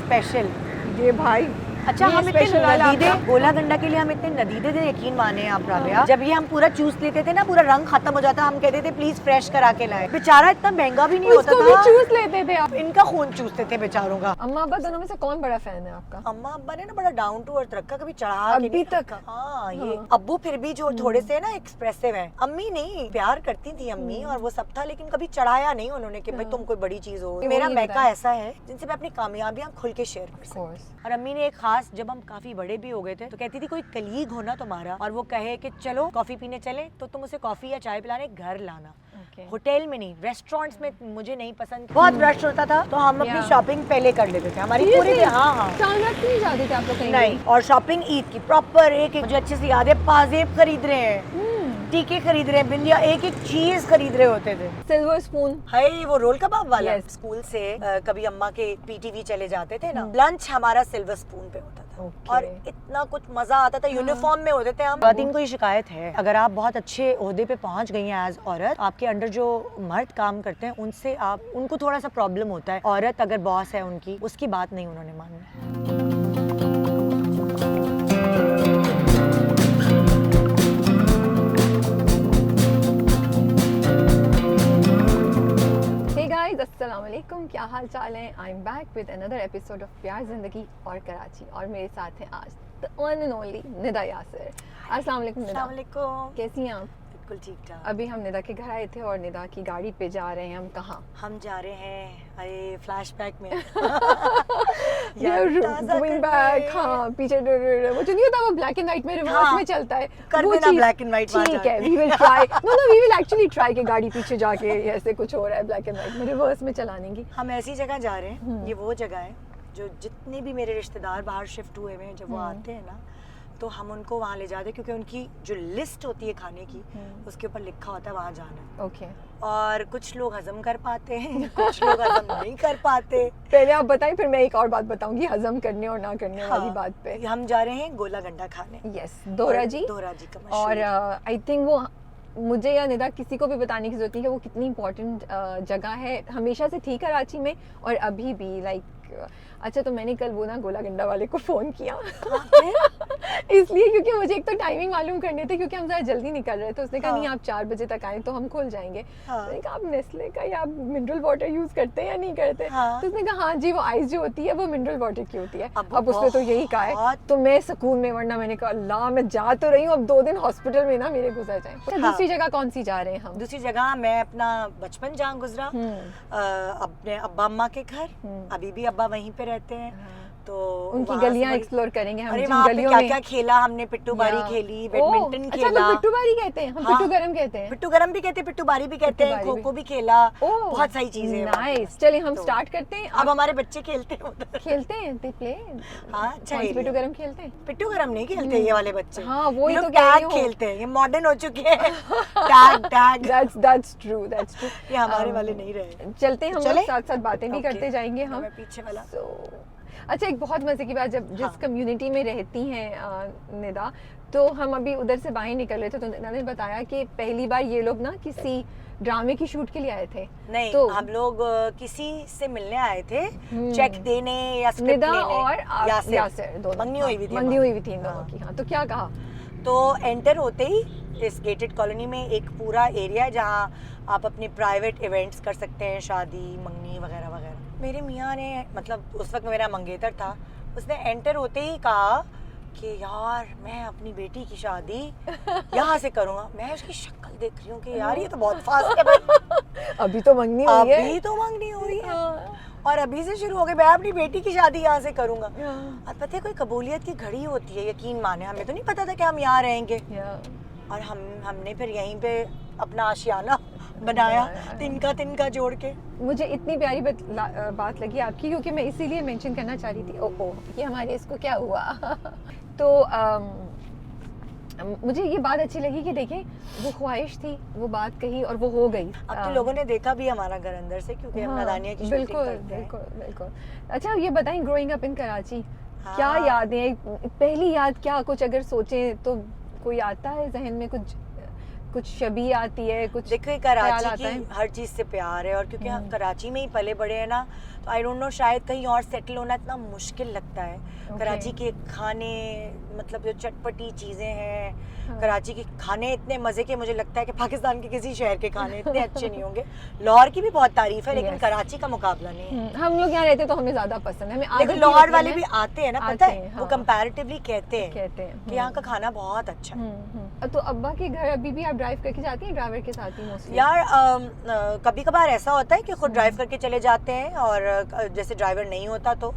Special. ये भाई अच्छा ये हम इतने special वाला नदीदे आपका? गोला गंडा के लिए हम इतने नदीदे थे, यकीन माने आप राबिया। जब ये हम पूरा चूस लेते थे ना, पूरा रंग खत्म हो जाता, हम कहते थे प्लीज फ्रेश करा के लाए। बेचारा इतना महंगा भी नहीं होता उसको भी था, चूस लेते थे आप। इनका खून चूसते थे बेचारों का। अम्मा अब्बा दोनों में से कौन बड़ा फैन है आपका? अम्मा अब्बा ने ना बड़ा डाउन टू अर्थ रखा, कभी चढ़ा के अभी नहीं तक? रखा। हाँ ये हाँ। अब्बू फिर भी जो थोड़े से ना एक्सप्रेसिव है, अम्मी नहीं, प्यार करती थी अम्मी और वो सब था, लेकिन कभी चढ़ाया नहीं उन्होंने कि भाई तुम कोई बड़ी चीज हो। मेरा वही मैका बताया। ऐसा है जिनसे मैं अपनी कामयाबियां खुल के शेयर कर सकती हूँ। और अम्मी ने एक खास, जब हम काफी बड़े भी हो गए थे तो कहती थी कोई कलीग हो ना तुम्हारा और वो कहे कि चलो कॉफी पीने चले, तो तुम उसे कॉफी या चाय पिलाने घर लाना। होटल में नहीं, रेस्टोरेंट्स में मुझे नहीं पसंद। बहुत रश होता था तो हम अपनी शॉपिंग पहले कर लेते थे हमारी पूरी। हाँ हाँ चांद रात नहीं जाते थे आप लोग कहीं? नहीं, और शॉपिंग ईद की प्रॉपर एक मुझे अच्छे से याद है, पाजेब खरीद रहे हैं, टीके खरीद रहे हैं, बिंदिया, एक एक चीज खरीद रहे होते थे। सिल्वर स्पून है वो रोल कबाब वाला। Yes. स्कूल से कभी अम्मा के पीटीवी चले जाते थे ना, लंच हमारा सिल्वर स्पून पे होता था। Okay. और इतना कुछ मजा आता था, यूनिफॉर्म में होते थे हम। खातिन को ये शिकायत है, अगर आप बहुत अच्छे ओहदे पे पहुंच गई हैं एज औरत, आपके अंडर जो मर्द काम करते हैं उनसे आप उनको थोड़ा सा प्रॉब्लम होता है। औरत अगर बॉस है उनकी, उसकी बात नहीं उन्होंने मानना है। अस्सलाम वालेकुम, क्या हाल चाल है? I am back with another episode of प्यार जिंदगी और कराची, और मेरे साथ हैं आज the one and only Nida Yasir. अस्सलाम वालेकुम निदा। अस्सलाम वालेकुम। कैसी हैं आप? बिल्कुल ठीक ठाक। अभी हम निदा के घर आए थे और निदा की गाड़ी पे जा रहे हैं। हम कहाँ? हम जा रहे हैं, अरे फ्लैशबैक में गोइंग बैक। हाँ, पीछे वो जो नहीं होता, वो ब्लैक एंड व्हाइट में रिवर्स हाँ, में चलता है, कर वो देना चीज़। Black and white. ठीक है, we will try. No we will actually try के गाड़ी पीछे जाके ऐसे कुछ हो रहा है ब्लैक एंड व्हाइट में रिवर्स में चलाने की। हम ऐसी जगह जा रहे हैं, ये वो जगह है जो जितने भी मेरे रिश्तेदार बाहर शिफ्ट हुए हुए हैं, जब वो आते हैं ना तो हम उनको वहाँ ले जाते हैं, क्योंकि उनकी जो लिस्ट होती है खाने की उसके ऊपर लिखा होता है वहाँ जाना है। ओके। और कुछ लोग हजम कर पाते हैं, कुछ लोग हजम नहीं कर पाते। पहले आप बताएं, फिर मैं एक और बात बताऊंगी हजम करने और ना करने वाली बात पे। हम जा रहे हैं गोला गंडा खाने। यस, दोहरा जी का मशहूर। और आई थिंक वो मुझे या निदा किसी को भी बताने की जरूरत नहीं कि वो कितनी इम्पोर्टेंट जगह है, हमेशा से थी कराची में और अभी भी। लाइक अच्छा, तो मैंने कल वो ना गोला गंडा वाले को फ़ोन किया इसलिए क्योंकि मुझे एक तो टाइमिंग मालूम करने थे, क्योंकि हम ज़रा जल्दी निकल रहे थे। उसने कहा नहीं, आप 4 बजे तक आए तो हम खुल जाएंगे। मैंने कहा आप नेस्ले का या मिनरल वाटर यूज़ करते हैं या नहीं करते? तो उसने कहा हाँ जी, वो आइस जो होती है वो मिनरल वाटर की होती है। अब उसने तो यही कहा है, तो मैं सुकून में, वरना मैंने कहा अल्लाह मैं जा तो रही हूँ, अब 2 दिन हॉस्पिटल में ना मेरे गुजर जाए। तो दूसरी जगह कौन सी जा रहे हैं हम? दूसरी जगह मैं अपना बचपन जहाँ गुजरा, अपने अब्बा अम्मा के घर, अभी भी अब्बा वहीं पे रहते हैं, तो उनकी गलियां एक्सप्लोर करेंगे हम। अरे वहाँ पे क्या क्या खेला हमने, पिट्टू बारी खेली, बैडमिंटन खेला। अच्छा, पिट्टू बारी कहते हैं हम? पिट्टू गरम कहते हैं, पिट्टू गरम भी कहते हैं, पिट्टू बारी भी कहते हैं, खो खो भी खेला, बहुत सारी चीजें। नाइस, चलिए हम स्टार्ट करते हैं। अब हमारे बच्चे खेलते हैं उधर। खेलते हैं, दे प्ले। हाँ, अच्छा, पिट्टू गरम खेलते हैं? पिट्टू गरम नहीं खेलते ये वाले बच्चे। हाँ, वो ही तो टैग खेलते हैं, ये मॉडर्न हो चुके हैं। Tag tag, that's true, that's true. ये हमारे वाले नहीं रहे। चलते हैं हम, साथ साथ बातें भी करते जाएंगे हम। पीछे वाला। अच्छा, एक बहुत मजे की बात, जब जिस कम्युनिटी में रहती हैं निदा, तो हम अभी उधर से बाहर निकल रहे थे तो निदा ने बताया कि पहली बार ये लोग ना किसी ड्रामे की शूट के लिए आए थे। नहीं, तो हम लोग किसी से मिलने आए थे, चेक देने या स्क्रिप्ट निदा लेने। और यासिर दोनों मंगनी हुई थी इन दोनों की। हाँ, तो क्या कहा? तो एंटर होते ही इस गेटेड कॉलोनी में एक पूरा एरिया है जहाँ आप अपने प्राइवेट इवेंट्स कर सकते हैं, शादी, मंगनी वगैरह वगैरह। मेरे मियाँ ने, मतलब उस वक्त मेरा मंगेतर था, उसने एंटर होते ही कहा कि यार मैं अपनी बेटी की शादी यहाँ से करूँगा। मैं उसकी शक्ल देख रही हूँ कि यार ये तो बहुत फास्ट है भाई। अभी तो मंगनी हुई है, अभी तो मंगनी हुई है और अभी से शुरू हो गए, मैं अपनी बेटी की शादी यहाँ से करूँगा। और पता है, कोई कबूलियत की घड़ी होती है, यकीन माने हमें तो नहीं पता था कि हम यहाँ रहेंगे। और हमने फिर यहीं पे अपना आशियाना बनाया, तिनका जोड़ के। मुझे इतनी प्यारी बात लगी आपकी, क्योंकि मैं इसीलिए मेंशन करना चाह रही थी। ओह, ये हमारे इसको क्या हुआ तो मुझे ये बात अच्छी लगी कि देखें, वो ख्वाहिश थी, वो बात कही और वो हो गई। अब तो लोगों ने देखा भी हमारा घर अंदर से, क्योंकि हम नादानिया की शूटिंग करते हैं। बिल्कुल। अच्छा, ये बताएं, ग्रोइंग अप इन कराची क्या यादें, पहली याद क्या, कुछ अगर सोचें तो कोई आता है जहन में? कुछ शबी आती है, कुछ? देखो, कराची की हर चीज़ से प्यार है, और क्योंकि हम कराची में ही पले बड़े हैं ना, तो आई डोंट नो, शायद कहीं और सेटल होना इतना मुश्किल लगता है। Okay. कराची के खाने, मतलब जो चटपटी चीज़ें हैं, हाँ। कराची के खाने इतने मज़े के, मुझे लगता है कि पाकिस्तान के किसी शहर के खाने इतने अच्छे नहीं होंगे। लाहौर की भी बहुत तारीफ है, लेकिन Yes. कराची का मुकाबला नहीं है। हम लोग यहाँ रहते तो हमें ज्यादा पसंद है, हमें आदत लेकिन भी लाहौर होती है वाले ना, भी आते हैं ना, आते पता हैं, है, हाँ। वो कंपैरेटिवली कहते हैं कहते हैं कि यहाँ का खाना बहुत अच्छा है। तो अब्बा के घर अभी भी आप ड्राइव करके जाती हैं ड्राइवर के साथ ही मोस्टली? यार कभी कभार ऐसा होता है कि खुद ड्राइव करके चले जाते हैं, और जैसे ड्राइवर नहीं होता तो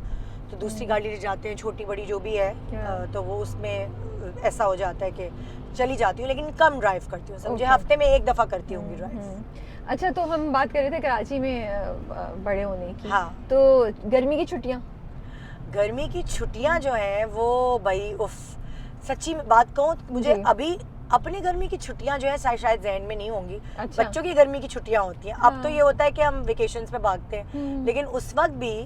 दूसरी गाड़ी ले जाते हैं, छोटी बड़ी जो भी है। Yeah. तो वो उसमें ऐसा हो जाता है कि चली जाती हूँ, लेकिन कम ड्राइव करती हूँ, समझे। Okay. हफ्ते में एक दफ़ा करती हूँ ड्राइव। अच्छा, तो हम बात कर रहे थे कराची में बड़े होने की। हाँ। तो गर्मी की छुट्टियाँ? गर्मी की छुट्टियाँ जो हैं वो भाई उफ, सच्ची में बात कहूँ तो मुझे जी। अभी अपनी गर्मी की छुट्टियाँ जो है शायद जहन में नहीं होंगी। अच्छा। बच्चों की गर्मी की छुट्टियाँ होती हैं। अब तो हाँ। ये होता है कि हम वेकेशंस पे भागते हैं, हम्म। लेकिन उस वक्त भी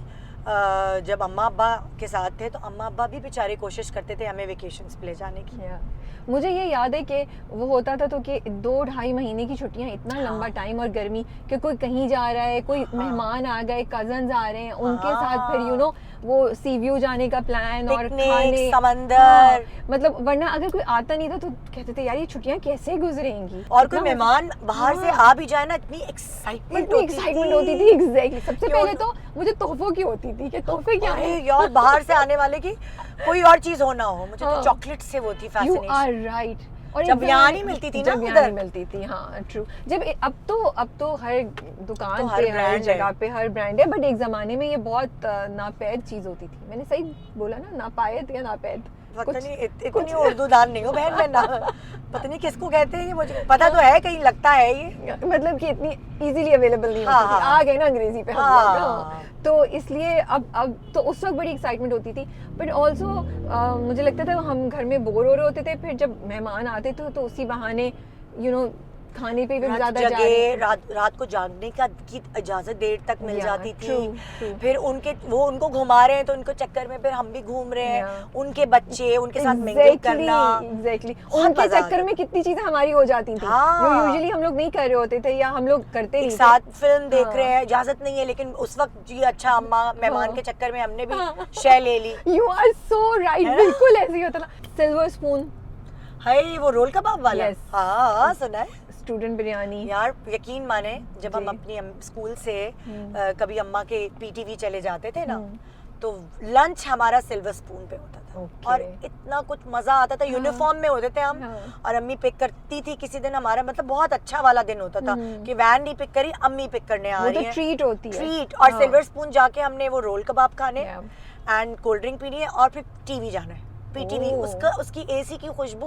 जब अम्मा अब्बा के साथ थे तो अम्मा अब्बा भी बेचारे कोशिश करते थे हमें वेकेशंस पे ले जाने की। Yeah. मुझे ये याद है कि वो होता था तो कि 2-2.5 महीने की छुट्टियां, इतना लंबा टाइम, और गर्मी कि कोई कहीं जा रहा है, कोई मेहमान आ गए, कजन्स आ रहे हैं, उनके साथ फिर यू नो वो सी व्यू जाने का प्लान और पिकनिक, खाने, समंदर। हाँ, मतलब वरना अगर कोई आता नहीं था तो कहते थे यार ये छुट्टियां कैसे गुजरेंगी, और कोई मेहमान बाहर से आ भी जाए ना, इतनी एक्साइटमेंट होती थी। एग्जैक्टली। सबसे क्यों? पहले तो मुझे तोहफों की होती थी कि तोहफे क्या अरे है। यार, बाहर से आने वाले की कोई और चीज हो ना हो, मुझे तो हाँ। चॉकलेट से वो थी यू फैसिनेशन। Are right. और जब एक यहाँ जगह- नहीं मिलती थी ना जब यहाँ उधर। नहीं मिलती थी, हाँ ट्रू। जब अब तो हर दुकान तो हर पे, हर brand जगह है। पे हर ब्रांड है, बट एक जमाने में ये बहुत नापैद चीज होती थी। मैंने सही बोला ना, नापायद या नापैद? पता नहीं, इतनी उर्दू दान नहीं हो बहन, मैं ना पता नहीं किसको कहते हैं, ये मुझे पता तो है, कहीं लगता है ये। मतलब कि इतनी इजीली अवेलेबल नहीं हाँ, होती थी। हाँ। आ गए ना अंग्रेजी पे हम हाँ। लोग, हाँ। तो इसलिए अब तो उस वक्त बड़ी एक्साइटमेंट होती थी, बट ऑल्सो मुझे लगता था हम घर में बोर हो रहे होते थे, फिर जब मेहमान आते थे तो उसी बहाने यू नो खाने पे भी ज्यादा जा रहे थे। रात को जागने की इजाजत देर तक मिल Yeah, जाती थी। true, true. फिर उनको घुमा रहे हैं तो उनको चक्कर में फिर हम भी घूम रहे हैं। Yeah. उनके बच्चे, उनके साथ मिंगल करना। एग्जैक्टली। बहुत उनके मजा चक्कर आता में कितनी चीजें हमारी हो जाती थी, हाँ। जो यूजुअली हम लोग नहीं कर रहे होते थे, या हम लोग करते एक नहीं थे। साथ फिल्म देख हाँ। रहे हैं, इजाजत नहीं है, लेकिन उस वक्त जी अच्छा अम्मा मेहमान हाँ। के चक्कर में हमने भी हाँ। शय ले ली। यू आर सो राइट, है ना? बिल्कुल ऐसे ही होता था। सिल्वर स्पून, हाय वो रोल कबाब वाला। Yes. हाँ सुना है स्टूडेंट बिरयानी। यार, यकीन माने जब हम जी। अपनी स्कूल से हम्म। कभी अम्मा के पीटीवी चले जाते थे ना, हम्म। तो लंच हमारा सिल्वर स्पून पे होता था। Okay. और इतना कुछ मजा आता था। यूनिफॉर्म में होते थे हम, हाँ। और अम्मी पिक करती थी। किसी दिन हमारा मतलब बहुत अच्छा वाला दिन होता था हम्म। कि वैन नहीं पिक करी, अम्मी पिक करने आ वो रही तो है। ट्रीट होती है। ट्रीट। और हाँ। सिल्वर स्पून जाके हमने वो रोल कबाब खाने Yeah. एंड कोल्ड ड्रिंक पीनी है, और फिर टीवी जाना है। पीटीवी, ओह। उसकी एसी की खुशबू,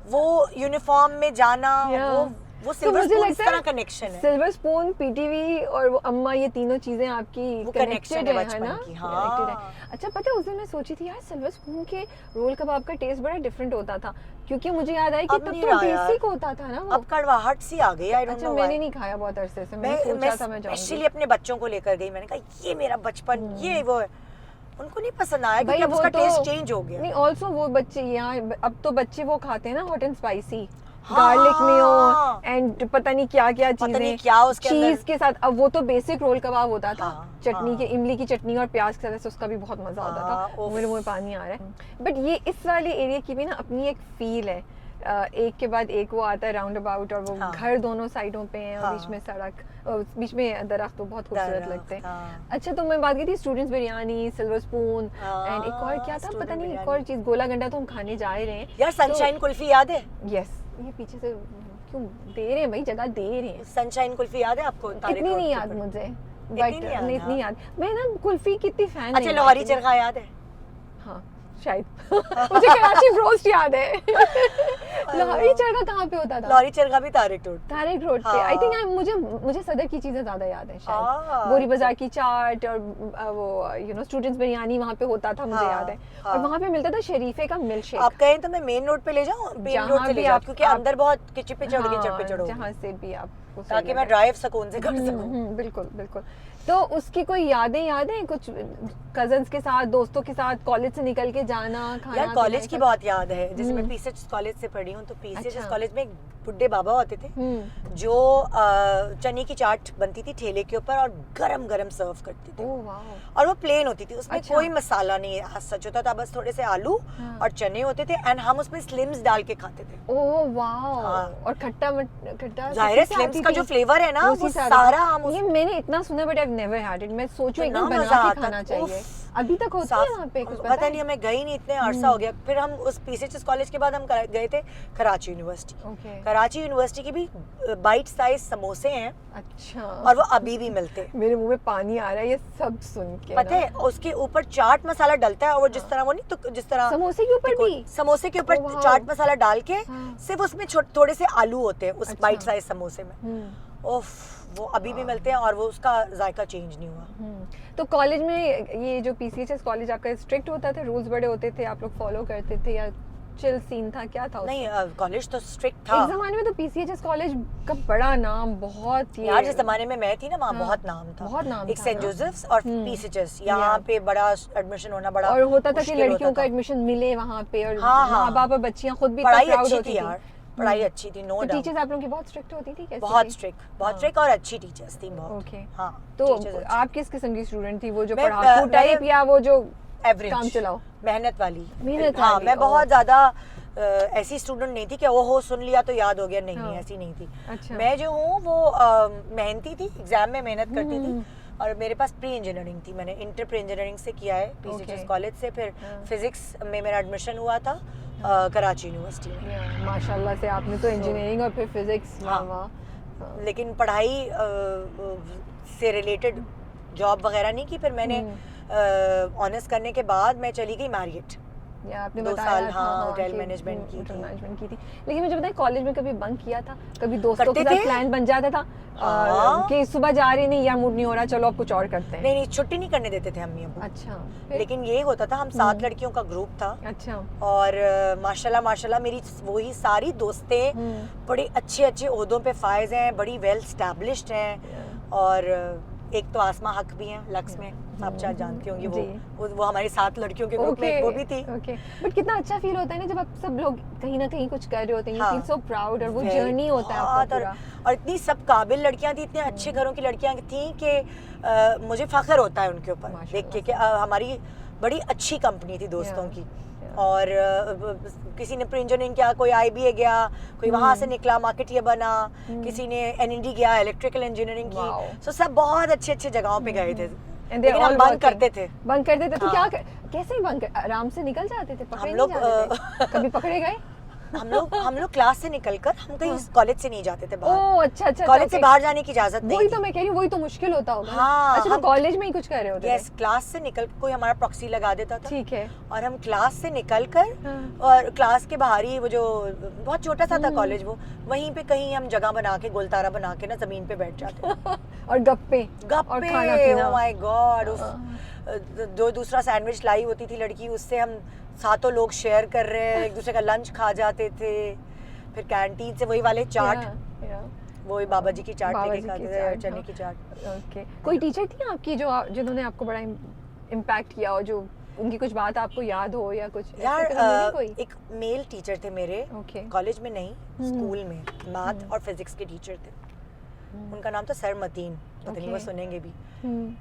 वो यूनिफॉर्म में जाना, Yeah. वो तो सिल्वर मुझे स्पून इस लगता तरह है कनेक्शन है। सिल्वर स्पून, पीटीवी और वो अम्मा, ये तीनों चीजें आपकी वो कनेक्टेड connection है है बचपन ना? की, हाँ। Connected है। अच्छा, पता है उस दिन मैं सोची थी यार, सिल्वर स्पून के रोल कबाब का टेस्ट बड़ा डिफरेंट होता था, क्योंकि मुझे याद आया कि अब तब नहीं तो रहा यार। बेसिक होता था ना वो। अब कड़वाहट सी आ गई, आई डोंट अच्छा, नो मैंने व्हाई। नहीं खाया बहुत अरसे से, मैंने सोचा था मैं जाऊंगी। स्पेशली अपने बच्चों को लेकर गई, मैंने कहा ये मेरा बचपन, ये वो है। उनको नहीं पसंद आया, क्योंकि भाई अब वो उसका तो टेस्ट चेंज हो गया। नहीं, ऑल्सो वो बच्चे यहाँ अब तो बच्चे वो खाते हैं ना हॉट एंड स्पाइसी, हाँ। गार्लिक मेयो एंड पता नहीं क्या क्या पता नहीं चीजें, क्या उसके अंदर। चीज के साथ। अब वो तो बेसिक रोल कबाब होता था, हाँ, चटनी हाँ। के, इमली की चटनी और प्याज के साथ से, उसका भी बहुत मजा होता हाँ, था। उफ। मेरे मुंह में पानी आ रहा है। बट ये इस वाले एरिया की भी ना अपनी एक फील है। एक के बाद एक वो आता है राउंड अबाउट, और वो हाँ। घर दोनों साइडों पे हैं, और हाँ। बीच में सड़क, और बीच में दरख्त, तो बहुत खूबसूरत दरख्त, लगते हैं। हाँ। अच्छा, तो मैं बात की थी students biryani, silver spoon, and एक और क्या था, student पता नहीं, एक बिरयानी। और चीज, गोला गंडा तो हम खाने जा ही रहे हैं यार सनशाइन कुल्फी याद है? यस। ये पीछे से क्यों दे रहे हैं भाई, जगह दे रहे हैं। सनशाइन कुल्फी याद है आपको? तारिक इतनी रोड नहीं के याद ऊपर। मुझे, इतनी बट नहीं याद, नहीं, इतनी हाँ। याद। मैं ना कुल्फी की इतनी फैन अच्छा, नहीं लाहौरी हूँ। चरखा याद है? हाँ शायद। मुझे कराची रोस्ट याद है। लाहौरी चरखा कहाँ पे होता था? लाहौरी चरखा भी तारिक रोड। तारिक रोड पे। हाँ। आई थिंक मुझे सदर की चीजें ज्यादा याद है शायद। हाँ। बोरी बाजार की चाट, और वो स्टूडेंट्स बिरयानी वहाँ पे होता था, मुझे हाँ, याद है। हाँ। और वहाँ पे मिलता था शरीफे का मिल्क शेक। आप कहें तो मैं मेन रोड पे ले जाऊं? मेन जहाँ रोड से भी ले जाऊं, आप- क्योंकि आप- अंदर बहुत किचड़ पिचड़ हो, जहाँ से भी आपको सही ताकि मैं लगे। ड्राइव सुकून से कर सकूं। बिल्कुल बिल्कुल। तो उसकी कोई यादें हैं कुछ, कजन्स के साथ, दोस्तों के साथ, कॉलेज से निकल के जाना, खाना यार कॉलेज की पीना, बहुत याद है। जैसे मैं हम्म। पीसीएच कॉलेज से पढ़ी हूँ, तो पीसीएच अच्छा। कॉलेज में बुड्ढे बाबा होते थे जो चने की चाट बनती थी ठेले के ऊपर और गरम गरम सर्व करते थे। Oh wow. और वो प्लेन होती थी, उसमें अच्छा। कोई मसाला नहीं सच होता था, बस थोड़े से आलू हाँ। और चने होते थे एंड हम उसमें स्लिम्स डाल के खाते थे। Oh wow. हाँ। और खट्टा जाहिर है उसी से स्लिम्स आती का थी। जो फ्लेवर है ना उसी वो से आती सारा थी। हम ये मैंने इतना सुना but I have never had it. मैं सोचूं एक दिन इतना बना मजा के आता खाना था। चाहिए। उफ। अभी तक होती है वहाँ पे कुछ पता नहीं, हमें गई नहीं, इतने अरसा हो गया। फिर हम उस पीसीएचएस कॉलेज के बाद हम गए थे Karachi university. Okay. Karachi university की भी बाइट साइज समोसे हैं अच्छा। और वो अभी भी मिलते हैं। मेरे मुंह में पानी आ रहा है ये सब सुन के पता ना। है उसके ऊपर चाट मसाला डलता है और वो जिस तरह वो नहीं तो जिस तरह समोसे के ऊपर भी? समोसे के ओह, ऊपर वाह। चाट मसाला डाल के हाँ। सिर्फ उसमें थोड़े से आलू होते हैं उस अच्छा। बाइट साइज समोसे में। ओफ, वो अभी भी मिलते हैं और वो उसका जायका चेंज नहीं हुआ। तो कॉलेज में ये जो पीसीएचएस कॉलेज आपका स्ट्रिक्ट होता था, रूल्स बड़े होते थे, आप लोग फॉलो करते थे या चिल सीन था, क्या था? नहीं, कॉलेज तो स्ट्रिक्ट एक था। जमाने में तो पीसीएचएस कॉलेज का बड़ा नाम, बहुत ये यार जिस जमाने में मैं थी ना वहाँ हाँ, बहुत नाम था। बहुत नाम एक था सेंट ना। जोसेफ्स और पीसीएचएस, यहाँ पे बड़ा एडमिशन होना बड़ा और होता था कि मुश्किल लड़कियों होता का था। एडमिशन मिले वहाँ पे और हाँ, हाँ। माँ बाप और बच्चियाँ खुद भी पढ़ाई प्राउड अच्छी होती थी यार, पढ़ाई अच्छी थी, नो तो डाउट। टीचर्स आप लोगों की बहुत स्ट्रिक्ट होती थी कैसे बहुत थी? स्ट्रिक्ट, हाँ। बहुत स्ट्रिक्ट और अच्छी टीचर्स थी बहुत। ओके। हाँ, तो teachers अच्छी। आप किस किस्म की स्टूडेंट थी? वो जो मैं, पढ़ाकू टाइप या वो जो एवरेज, काम चलाओ? मेहनत वाली। मेहनत हाँ, वाली, मैं ओ। बहुत ज्यादा ऐसी स्टूडेंट नहीं थी कि वो हो सुन लिया तो याद हो गया, नहीं हाँ। ऐसी नहीं थी। अच्छा। मैं जो हूँ वो मेहनती थी, एग्जाम में मेहनत करती थी और मेरे पास प्री इंजीनियरिंग थी। मैंने इंटर प्री इंजीनियरिंग से किया है पीसीएचएस Okay. कॉलेज से। फिर हाँ। फिजिक्स में मेरा एडमिशन हुआ था कराची यूनिवर्सिटी में। या, माशाल्लाह से आपने तो इंजीनियरिंग और फिर फिजिक्स। हाँ। वाह। लेकिन पढ़ाई से रिलेटेड जॉब वगैरह नहीं की। फिर मैंने ऑनर्स करने के बाद मैं चली गई मैरियट। या आपने 2 बताया साल, था, हाँ, होटल कि मैनेजमेंट की होटल थी। मैनेजमेंट की थी। लेकिन मुझे बताइए कॉलेज में कभी बंक किया था? कभी दोस्तों के करते साथ थे। प्लान बन जाता था हाँ। कि सुबह जा रहे नहीं, या मूड नहीं हो रहा, चलो अब कुछ और करते हैं? नहीं नहीं, छुट्टी नहीं करने देते थे अम्मी अब्बू। अच्छा। फिर? लेकिन ये होता था, हम 7 लड़कियों का ग्रुप था अच्छा। और माशाल्लाह माशाल्लाह मेरी वही सारी दोस्तें बड़े अच्छे अच्छे ओहदों पे फायज हैं, बड़ी वेल स्टैब्लिश्ड हैं। और एक तो आसमा हक भी हैं लक्स में, आप शायद जानती होंगी। जी। वो हमारी 7 लड़कियों के ग्रुप में वो भी थी। ओके। बट कितना अच्छा फील होता है ना जब आप सब लोग कहीं ना कहीं कुछ कर रहे होते हैं, यू हाँ। फील सो प्राउड, और वो Very, जर्नी होता है बहुत। आपका पूरा। और इतनी सब काबिल लड़कियां थी, इतने अच्छे घरों की लड़कियां थी कि मुझे फख्र होता है उनके ऊपर देख के कि हमारी बड़ी अच्छी कंपनी थी दोस्तों Yeah, की। yeah. और किसी ने प्री इंजीनियरिंग किया, कोई आईबीए गया, कोई वहां से निकला मार्केटियर बना, किसी ने एनईडी गया इलेक्ट्रिकल इंजीनियरिंग Wow. की। सो सब बहुत अच्छे अच्छे जगहों पे गए थे। And they're लेकिन हम all बंक working. करते थे। बंक करते थे तो हाँ। कैसे बंक? आराम से निकल जाते थे, पकड़े हम नहीं लोग, जाते थे? कभी पकड़े गए? हम लोग क्लास से निकलकर हम कहीं कॉलेज से नहीं जाते थे बाहर। ओह अच्छा अच्छा। कॉलेज से बाहर जाने की इजाजत नहीं वही थी। तो मैं कह रही हूँ, वही तो मुश्किल होता होगा ना। हाँ, अच्छा, तो हम- कॉलेज में ही कुछ कर रहे होते यस, थे? क्लास से निकल कोई हमारा प्रॉक्सी लगा देता था। ठीक है। और हम क्लास से निकलकर हाँ। और क्लास के बाहर ही वो जो बहुत छोटा सा था कॉलेज, वो वहीं पे कहीं हम जगह बना के गोलतारा बना के ना जमीन पे बैठ जाते और गप्पे गप्पे। और खाना पीना। Oh my God. हाँ। जो दूसरा सैंडविच लाई होती थी लड़की, उससे हम सातों लोग शेयर कर रहे हैं, एक दूसरे का लंच खा जाते थे। फिर कैंटीन से वही वाले चाट, या। वही बाबा जी की चाट बाबा लेके जी खाते की थे, चाट, चने हाँ। की चाट। ओके। कोई टीचर थी आपकी जिन्होंने आपको बड़ा इम्पैक्ट किया हो, जो उनकी कुछ बात आपको याद हो या कुछ? यार ऐसे कभी मिली कोई? एक मेल टीचर थे मेरे ओके। कॉलेज में नहीं, स्कूल में मैथ और फिजिक्स के टीचर थे। उनका नाम था सर मतीन, पता नहीं वो Okay. सुनेंगे भी।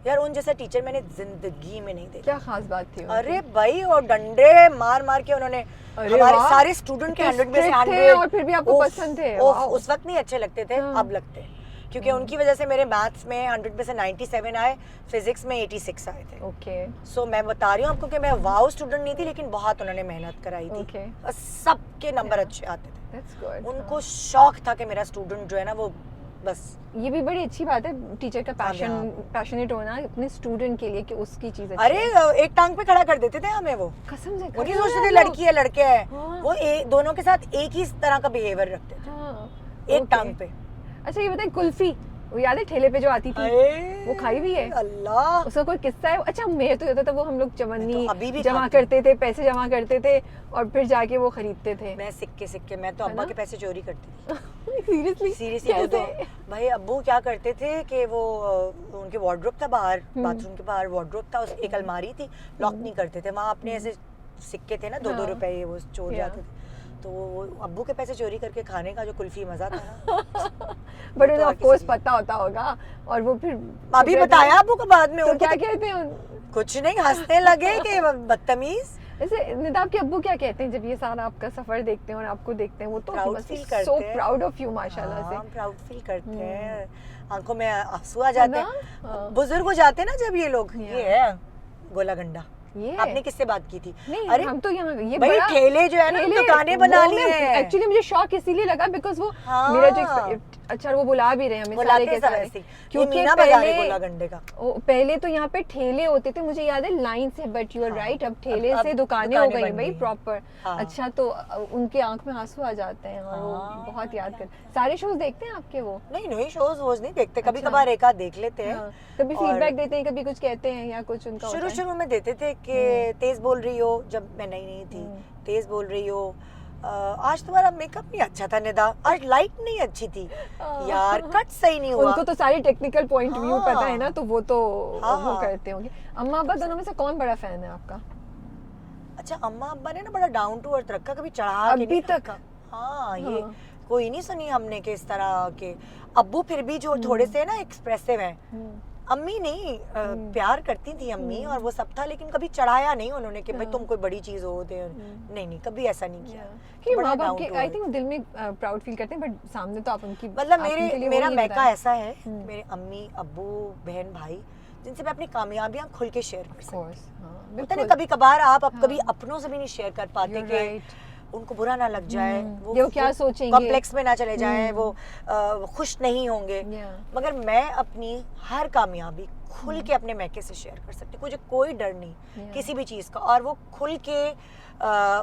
यार उन जैसा टीचर मैंने जिंदगी में नहीं देखा। क्या खास बात थी उनकी? अरे भाई, और डंडे मार मार के उन्होंने अरे हमारे वाह! सारे स्टूडेंट के कितने 100 में से strict थे 100 और फिर भी आपको उफ, पसंद थे, उफ, वाओ। उस वक्त नहीं अच्छे लगते थे, हाँ। अब लगते हैं। क्योंकि उनकी वजह से मेरे मैथ्स में 100 में से 97 आए, फिजिक्स में 86 आए थे। ओके। सो मैं बता रही हूँ आपको कि मैं वाओ स्टूडेंट नहीं थी, लेकिन बहुत उन्होंने मेहनत कराई थी। Okay. और सबके नंबर अच्छे आते थे। That's good. उनको शौक था कि मेरा स्टूडेंट जो है ना वो बस। ये भी बड़ी अच्छी बात है टीचर का पैशनेट होना अपने स्टूडेंट के लिए कि उसकी चीज अच्छी अरे है। एक टांग पे खड़ा कर देते थे हमें वो। कसम से वो नहीं खड़े सोचते हो थे आप लड़की है लड़के है, हाँ। वो दोनों के साथ एक ही तरह का बिहेवियर रखते थे, लोग? हाँ। एक Okay. टांग पे। अच्छा ये बताइए, कुल्फी वो याद है ठेले पे जो आती थी? अरे, वो खाई भी है? अल्लाह। उसका कोई किस्सा है? अच्छा मेरे तो ये होता था, वो हम लोग चवन्नी मैं तो अभी भी जमा खाती हूँ। करते थे, पैसे जमा करते थे और फिर जाके वो खरीदते थे। मैं सिक्के मैं तो है अब्बा ना? के पैसे चोरी करती थी। सीरियसली? सीरियसली दो भाई, अब्बू क्या करते थे कि वो उनके वार्डरोब था बाहर, बाथरूम के बाहर वार्डरोब था, उस एक अलमारी थी, लॉक नहीं करते थे। वहाँ अपने ऐसे सिक्के थे ना, 2-2 हाँ। रुपए, वो चोर Yeah. जाते थे। तो वो अब्बू के पैसे चोरी करके खाने का जो कुल्फी मजा था ना बट तो उन्हें ऑफ किसी कोर्स की- पता होता होगा और वो फिर अभी बताया अब्बू को बाद में तो उनको क्या तो कहते हैं कुछ नहीं, हंसने लगे कि बदतमीज। ऐसे निदा आपके अब्बू क्या कहते हैं जब ये सारा आपका सफर देखते हैं और आपको देखते हैं? वो तो Proud मस्ट feel सो करते हैं। प्राउड ऑफ यू माशाल्लाह से। प्राउड फील करते हैं, आंखों में आंसू आ जाते ना? हैं, हाँ। बुजुर्ग हो जाते हैं ना जब ये लोग। Yeah. ये है गोला गंडा। ये आपने किससे बात की थी? नहीं अरे हम तो यहाँ ये भाई बड़ा ठेले जो है ना ठेले, दुकानें बना वो ली मैं- हैं। एक्चुअली मुझे शॉक इसीलिए लगा बिकॉज वो हाँ। मेरा जो अच्छा वो बुला भी रहे हैं हमें सारे बुलाते के सब सारे ऐसे ही। ये क्योंकि मीना बाजार है पहले गोला गंडे का। पहले तो यहाँ पे ठेले होते थे मुझे याद है लाइन से बट यू आर हाँ। राइट अब ठेले अब से दुकानें हो दुकानें गई बन भाई गई। प्रॉपर। हाँ। अच्छा तो उनके आंख में आंसू आ जाते हैं और वो हाँ। बहुत याद कर सारे शोज देखते हैं आपके वो? नहीं नहीं शोज वोज नहीं देखते, कभी अच्छा। कभार एक आध देख लेते हैं। हाँ। कभी और फीडबैक देते हैं, कभी कुछ कहते हैं या कुछ उनका होता शुरू है? शुरू में देते थे कि तेज बोल रही हो, जब मैं नई नई थी, तेज बोल रही हो, आज तुम्हारा मेकअप नहीं अच्छा था निदा, आज लाइट नहीं अच्छी थी यार, कट सही नहीं हुआ। उनको तो सारे टेक्निकल पॉइंट व्यू हाँ। पता है ना, तो वो तो हाँ, वो हाँ। करते होंगे। अम्मा अब्बा दोनों में से कौन बड़ा फैन है आपका? अच्छा अम्मा अब्बा ने ना बड़ा डाउन टू अर्थ रखा, कभी चढ़ा के अभी नहीं तक? रखा। हाँ ये हाँ। कोई नहीं सुनी हमने कि इस तरह के। अब्बू फिर भी जो थोड़े से ना एक्सप्रेसिव हैं, अम्मी नहीं प्यार करती थी अम्मी और वो सब था, लेकिन कभी चढ़ाया नहीं उन्होंने कि भाई तुम कोई बड़ी चीज हो दे। नहीं नहीं कभी ऐसा नहीं किया। कि बड़ा माँ बाप down के to आई earth। थिंक दिल में प्राउड फील करते हैं बट सामने तो आप उनकी मतलब आप उनके लिए वो मेरा नहीं मैका बताएं। ऐसा है, मेरे अम्मी अब्बू बहन भाई जिनसे मैं अपनी कामयाबियां खुल के शेयर कर Of सकती course, हाँ, हूँ। होता है ना बिल्कुल। कभी कभार आप हाँ। कभी अपनों से भी नहीं शेयर कर पाते You're कि right. उनको बुरा ना लग जाए, वो क्या सोचेंगे? कॉम्प्लेक्स में ना चले जाएं, वो खुश नहीं होंगे। Yeah. मगर मैं अपनी हर कामयाबी खुल के अपने मैके से शेयर कर सकती हूँ, मुझे कोई डर नहीं Yeah. किसी भी चीज़ का, और वो खुल के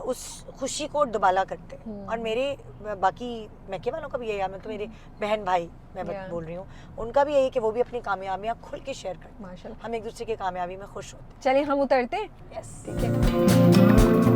उस खुशी को दुबाला करते हैं। और मेरे बाकी मैके वालों का भी यही है, मतलब मेरे बहन भाई मैं Yeah. बोल रही हूँ, उनका भी यही कि वो भी अपनी कामयाबियाँ खुल के शेयर करते हैं। माशाल्लाह। हम एक दूसरे की कामयाबी में खुश होते चलिए हम उतरते हैं। हैं। यस ठीक है।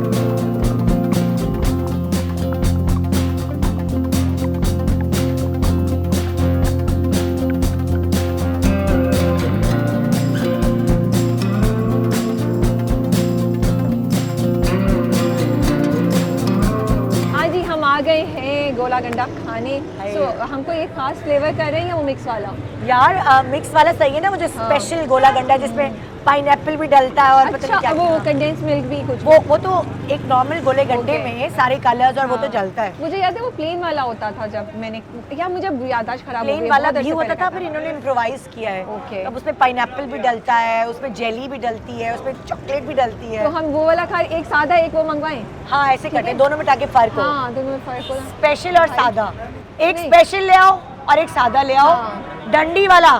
हाँ जी हम आ गए हैं गोला गंडा खाने। हाय। सो हमको ये खास फ्लेवर कर रहे हैं या वो मिक्स वाला? यार मिक्स वाला सही है ना, मुझे स्पेशल गोला गंडा जिसमें पाइनएप्पल भी डलता है और पता अच्छा नहीं क्या वो क्या। कंडेंस मिल्क भी कुछ वो तो एक नॉर्मल गोले गंडे Okay. में सारे कलर्स और वो तो हाँ। जलता है। मुझे याद है वो प्लेन वाला होता था जब मैंने या मुझे याददाश्त खराब हो गई प्लेन वाला बहुत भी अरसे होता पहले था, का फिर इन्होंने इम्प्रोवाइज किया है। Okay. अब उसमें पाइनएप्पल भी डलता है, उसमें जेली भी डलती है, उसमें चॉकलेट भी डलती है। तो हम वो वाला खा एक सादा एक वो मंगवाएं। हाँ ऐसे ठीक कटे है। दोनों में ताकि फर्क हो। हाँ दोनों में फर्क हो। स्पेशल और सादा, एक नहीं। स्पेशल ले आओ और एक सादा ले आओ। हाँ। डंडी वाला,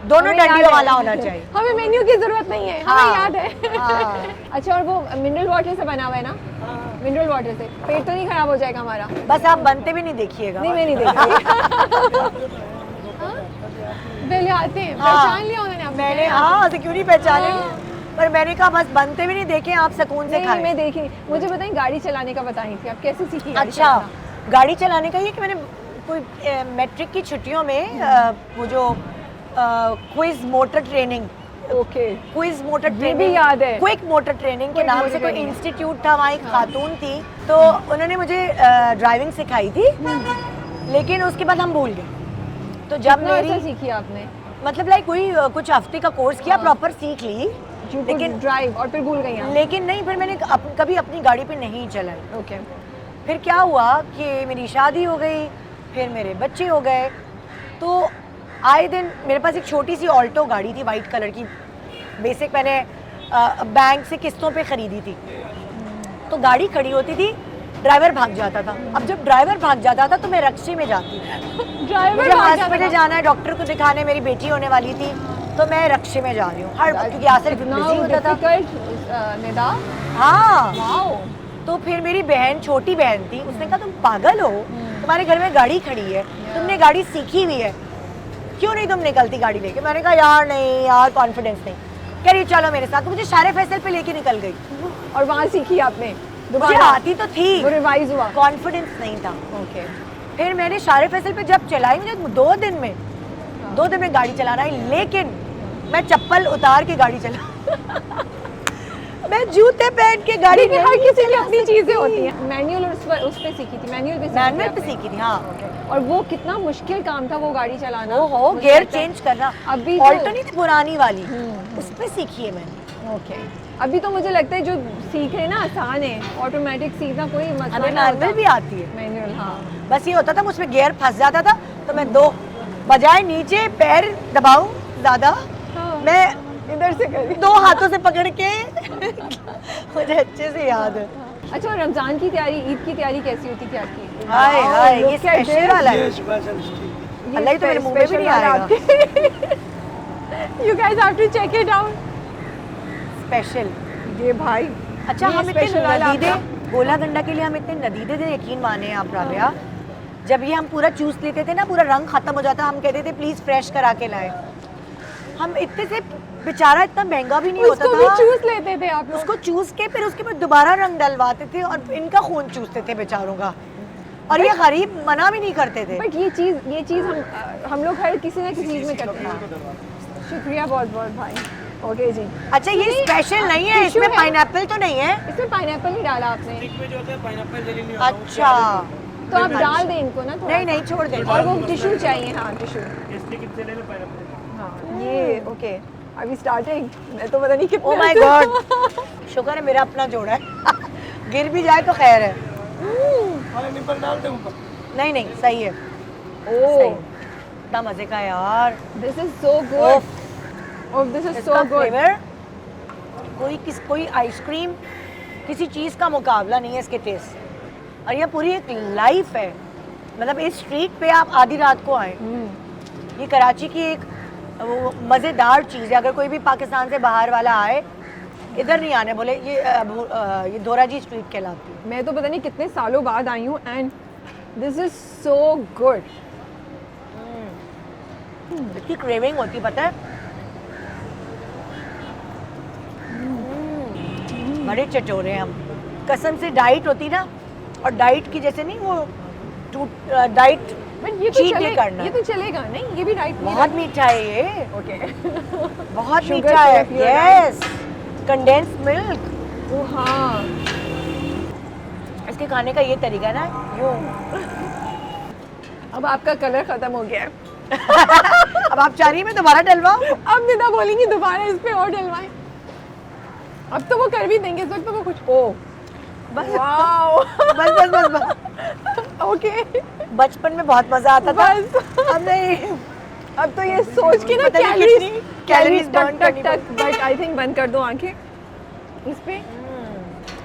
दोनों हमें याद डंडियों है। वाला होना चाहिए। हमें मेन्यू की जरूरत नहीं है, हाँ। हमें याद है। हाँ। अच्छा और वो मिनरल वाटर से बना हुआ है ना? मिनरल वाटर से पेट तो नहीं खराब हो जाएगा हमारा? बस आप बनते भी नहीं देखिएगा। नहीं मैं नहीं देखी। हाँ? पहले आते हैं, हाँ। पहचान लिया उन्होंने आपको? मैंने हाँ ऐसे क्यों नहीं पहचाने, हाँ। पर मैंने कहा बस बनते भी नहीं देखे, आप सुकून से नहीं खाएं। मैं देखी। मुझे बताएं गाड़ी चलाने का बता रही थी, आप कैसे सीखी गाड़ी अच्छा चलाना? गाड़ी चलाने का ये कि मैंने कोई मैट्रिक की छुट्टियों में वो जो quiz motor training, okay quiz motor ये भी ट्रेनिंग याद है। क्विक मोटर ट्रेनिंग के Quick नाम motor से कोई training। इंस्टीट्यूट था, वहाँ एक खातून थी, तो उन्होंने मुझे ड्राइविंग सिखाई थी, लेकिन उसके बाद हम भूल गए। तो जब कितना मेरी अर्सा सीखी आपने? मतलब लाइक कोई कुछ हफ्ते का कोर्स किया, हाँ। प्रॉपर सीख ली, लेकिन लेकिन ड्राइव और फिर भूल गई आप? लेकिन नहीं, फिर मैंने कभी अपनी गाड़ी पे नहीं चलाई। ओके फिर क्या हुआ कि मेरी शादी हो गई, फिर मेरे बच्चे हो गए, तो आए दिन मेरे पास एक छोटी सी ऑल्टो गाड़ी थी वाइट कलर की, बेसिक मैंने बैंक से किस्तों पे खरीदी थी। तो गाड़ी खड़ी होती थी, ड्राइवर भाग जाता था। अब जब ड्राइवर भाग जाता था तो मैं रक्शे में जाती थी। ड्राइवर मुझे भाग जाता हॉस्पिटल था। जाना है, डॉक्टर को दिखाने, मेरी बेटी होने वाली थी, तो मैं रक्शे में जा रही हूँ हर, क्योंकि आसर इतना बिजी होता था। difficult, निदा हाँ वाओ तो फिर मेरी बहन, छोटी बहन थी, उसने कहा तुम पागल हो, तुम्हारे घर में गाड़ी खड़ी है, तुमने गाड़ी सीखी हुई है, क्यों नहीं तुम निकलती गाड़ी लेके? मैंने कहा यार नहीं यार, कॉन्फिडेंस नहीं। कह रही चलो मेरे साथ, तो मुझे शारे फैसल पे लेके निकल गई। और वहाँ सीखी आपने मुझे दोबारा? आती तो थी, वो रिवाइज हुआ? कॉन्फिडेंस नहीं था। ओके फिर मैंने शारे फैसल पे जब चलाई, मुझे 2 दिन में गाड़ी चलाना है, लेकिन मैं चप्पल उतार के गाड़ी चला मैं जूते पहन के गाड़ी हर किसी की अपनी चीजें होती हैं। मैनुअल और उस पे सीखी थी, मैनुअल पे मैनुअल पे सीखी थी, हाँ। और वो कितना मुश्किल काम था वो गाड़ी चलाना। वो हो मुझे गियर लगता है चेंज करना, अभी ऑल्टो नहीं थी पुरानी वाली, हम्म। उस पे सीखी है मैंने। ओके, अभी तो मुझे लगता है जो सीख रहे हैं ना आसान है, ऑटोमेटिक सीखना कोई मसला अभी नहीं मैनुअल होता। भी आती है। मैनुअल, हाँ। बस ये होता था मुझमें गियर फंस जाता था, तो मैं दो बजाय नीचे पैर दबाऊं ज्यादा, हाँ। मैं इधर से करी। दो हाथों से पकड़ के मुझे अच्छे से याद है। अच्छा, और रमजान की तैयारी, ईद की तैयारी कैसी होती थी आपकी? हाय Wow, हाय, look ये at स्पेशल this. वाला है। ये स्पेशल स्टीक। अल्लाह ही तो मेरे मुंह में भी नहीं special वाला आएगा। आपके। You guys have to check it out. Special. ये भाई, अच्छा, ये हम इतने special वाला नदीदे, आपका। गोला गंडा के लिए हम इतने नदीदे थे, यकीन माने आप राबिया। जब ये हम पूरा चूस लेते थे ना, पूरा रंग खत्म हो जाता, हम कहते थे प्लीज फ्रेश करा के लाए। हम इतने से, बेचारा इतना महंगा भी नहीं होता उसको भी था, चूस लेते थे आप लोग। उसको चूस के फिर उसके बाद दोबारा रंग डलवाते थे और इनका खून चूसते थे बेचारों का, और ये गरीब मना भी नहीं करते थे। बट ये चीज़ हम लोग हर किसी ना किसी चीज़ में करते हैं। शुक्रिया बहुत बहुत भाई। ओके जी। अच्छा, ये स्पेशल नहीं है, टिश्यू इसमें है? पाइनएप्पल तो नहीं है? इसमें पाइनएप्पल नहीं डाला आपने, स्टीक में जो होता है पाइनएप्पल जेली नहीं होता, वो अच्छा, तो आप डाल दें इनको ना थोड़ा। नहीं नहीं, छोड़ दे। और वो टिश्यू चाहिए, हाँ टिश्यू। ये स्टीक इतने ले लो पाइनएप्पल। हाँ ये ओके। अभी स्टार्टिंग, मैं तो पता नहीं कितने ओ माय गॉड, शुक्र है मेरा अपना जोड़ा है। गिर भी जाए तो खैर है। वाले निप्पल डाल दे ऊपर। नहीं नहीं, सही है। ओह, इतना मजे का है यार। This is so of, good. Oh, this is इसका सो गुड। फ्लेवर कोई आइसक्रीम किसी चीज़ का मुकाबला नहीं है इसके टेस्ट। और ये पूरी एक लाइफ है, मतलब इस स्ट्रीट पे आप आधी रात को आए, ये कराची की एक वो मज़ेदार चीज़ है। अगर कोई भी पाकिस्तान से बाहर वाला आए, इधर नहीं आने बोले, ये दोराजी स्ट्रीट कहलाती है। मैं तो पता नहीं कितने सालों बाद आई हूँ and this is so good. इसकी क्रेविंग होती, पता है। बड़े चटोरे हैं हम, कसम से। डाइट होती ना, और डाइट की जैसे नहीं वो डाइट बट ये तो cheat day करना। ये तो चलेगा नहीं, ये भी राइट बहुत मीठा है ये, ओके। बहुत Sugar मीठा है। syrup, you're yes, condense milk. ओ हाँ, इसके खाने का ये तरीका है ना, यूं। अब आपका कलर खत्म हो गया है। अब आप चाह रही हैं मैं दोबारा डलवाऊं? अब निदा बोलेंगी दोबारा इस पे और डलवाएं। अब तो वो कर भी देंगे, इस वक्त तो वो कुछ ओ बस वाओ। बस बस बस बस। ओके, बचपन में बहुत मजा आता था, बस अब नहीं। अब तो ये सोच के ना पता नहीं कैलोरीज कितनी कैलोरीज burn टक करनी टक, बट आई थिंक बंद कर दो आंखें इस पे।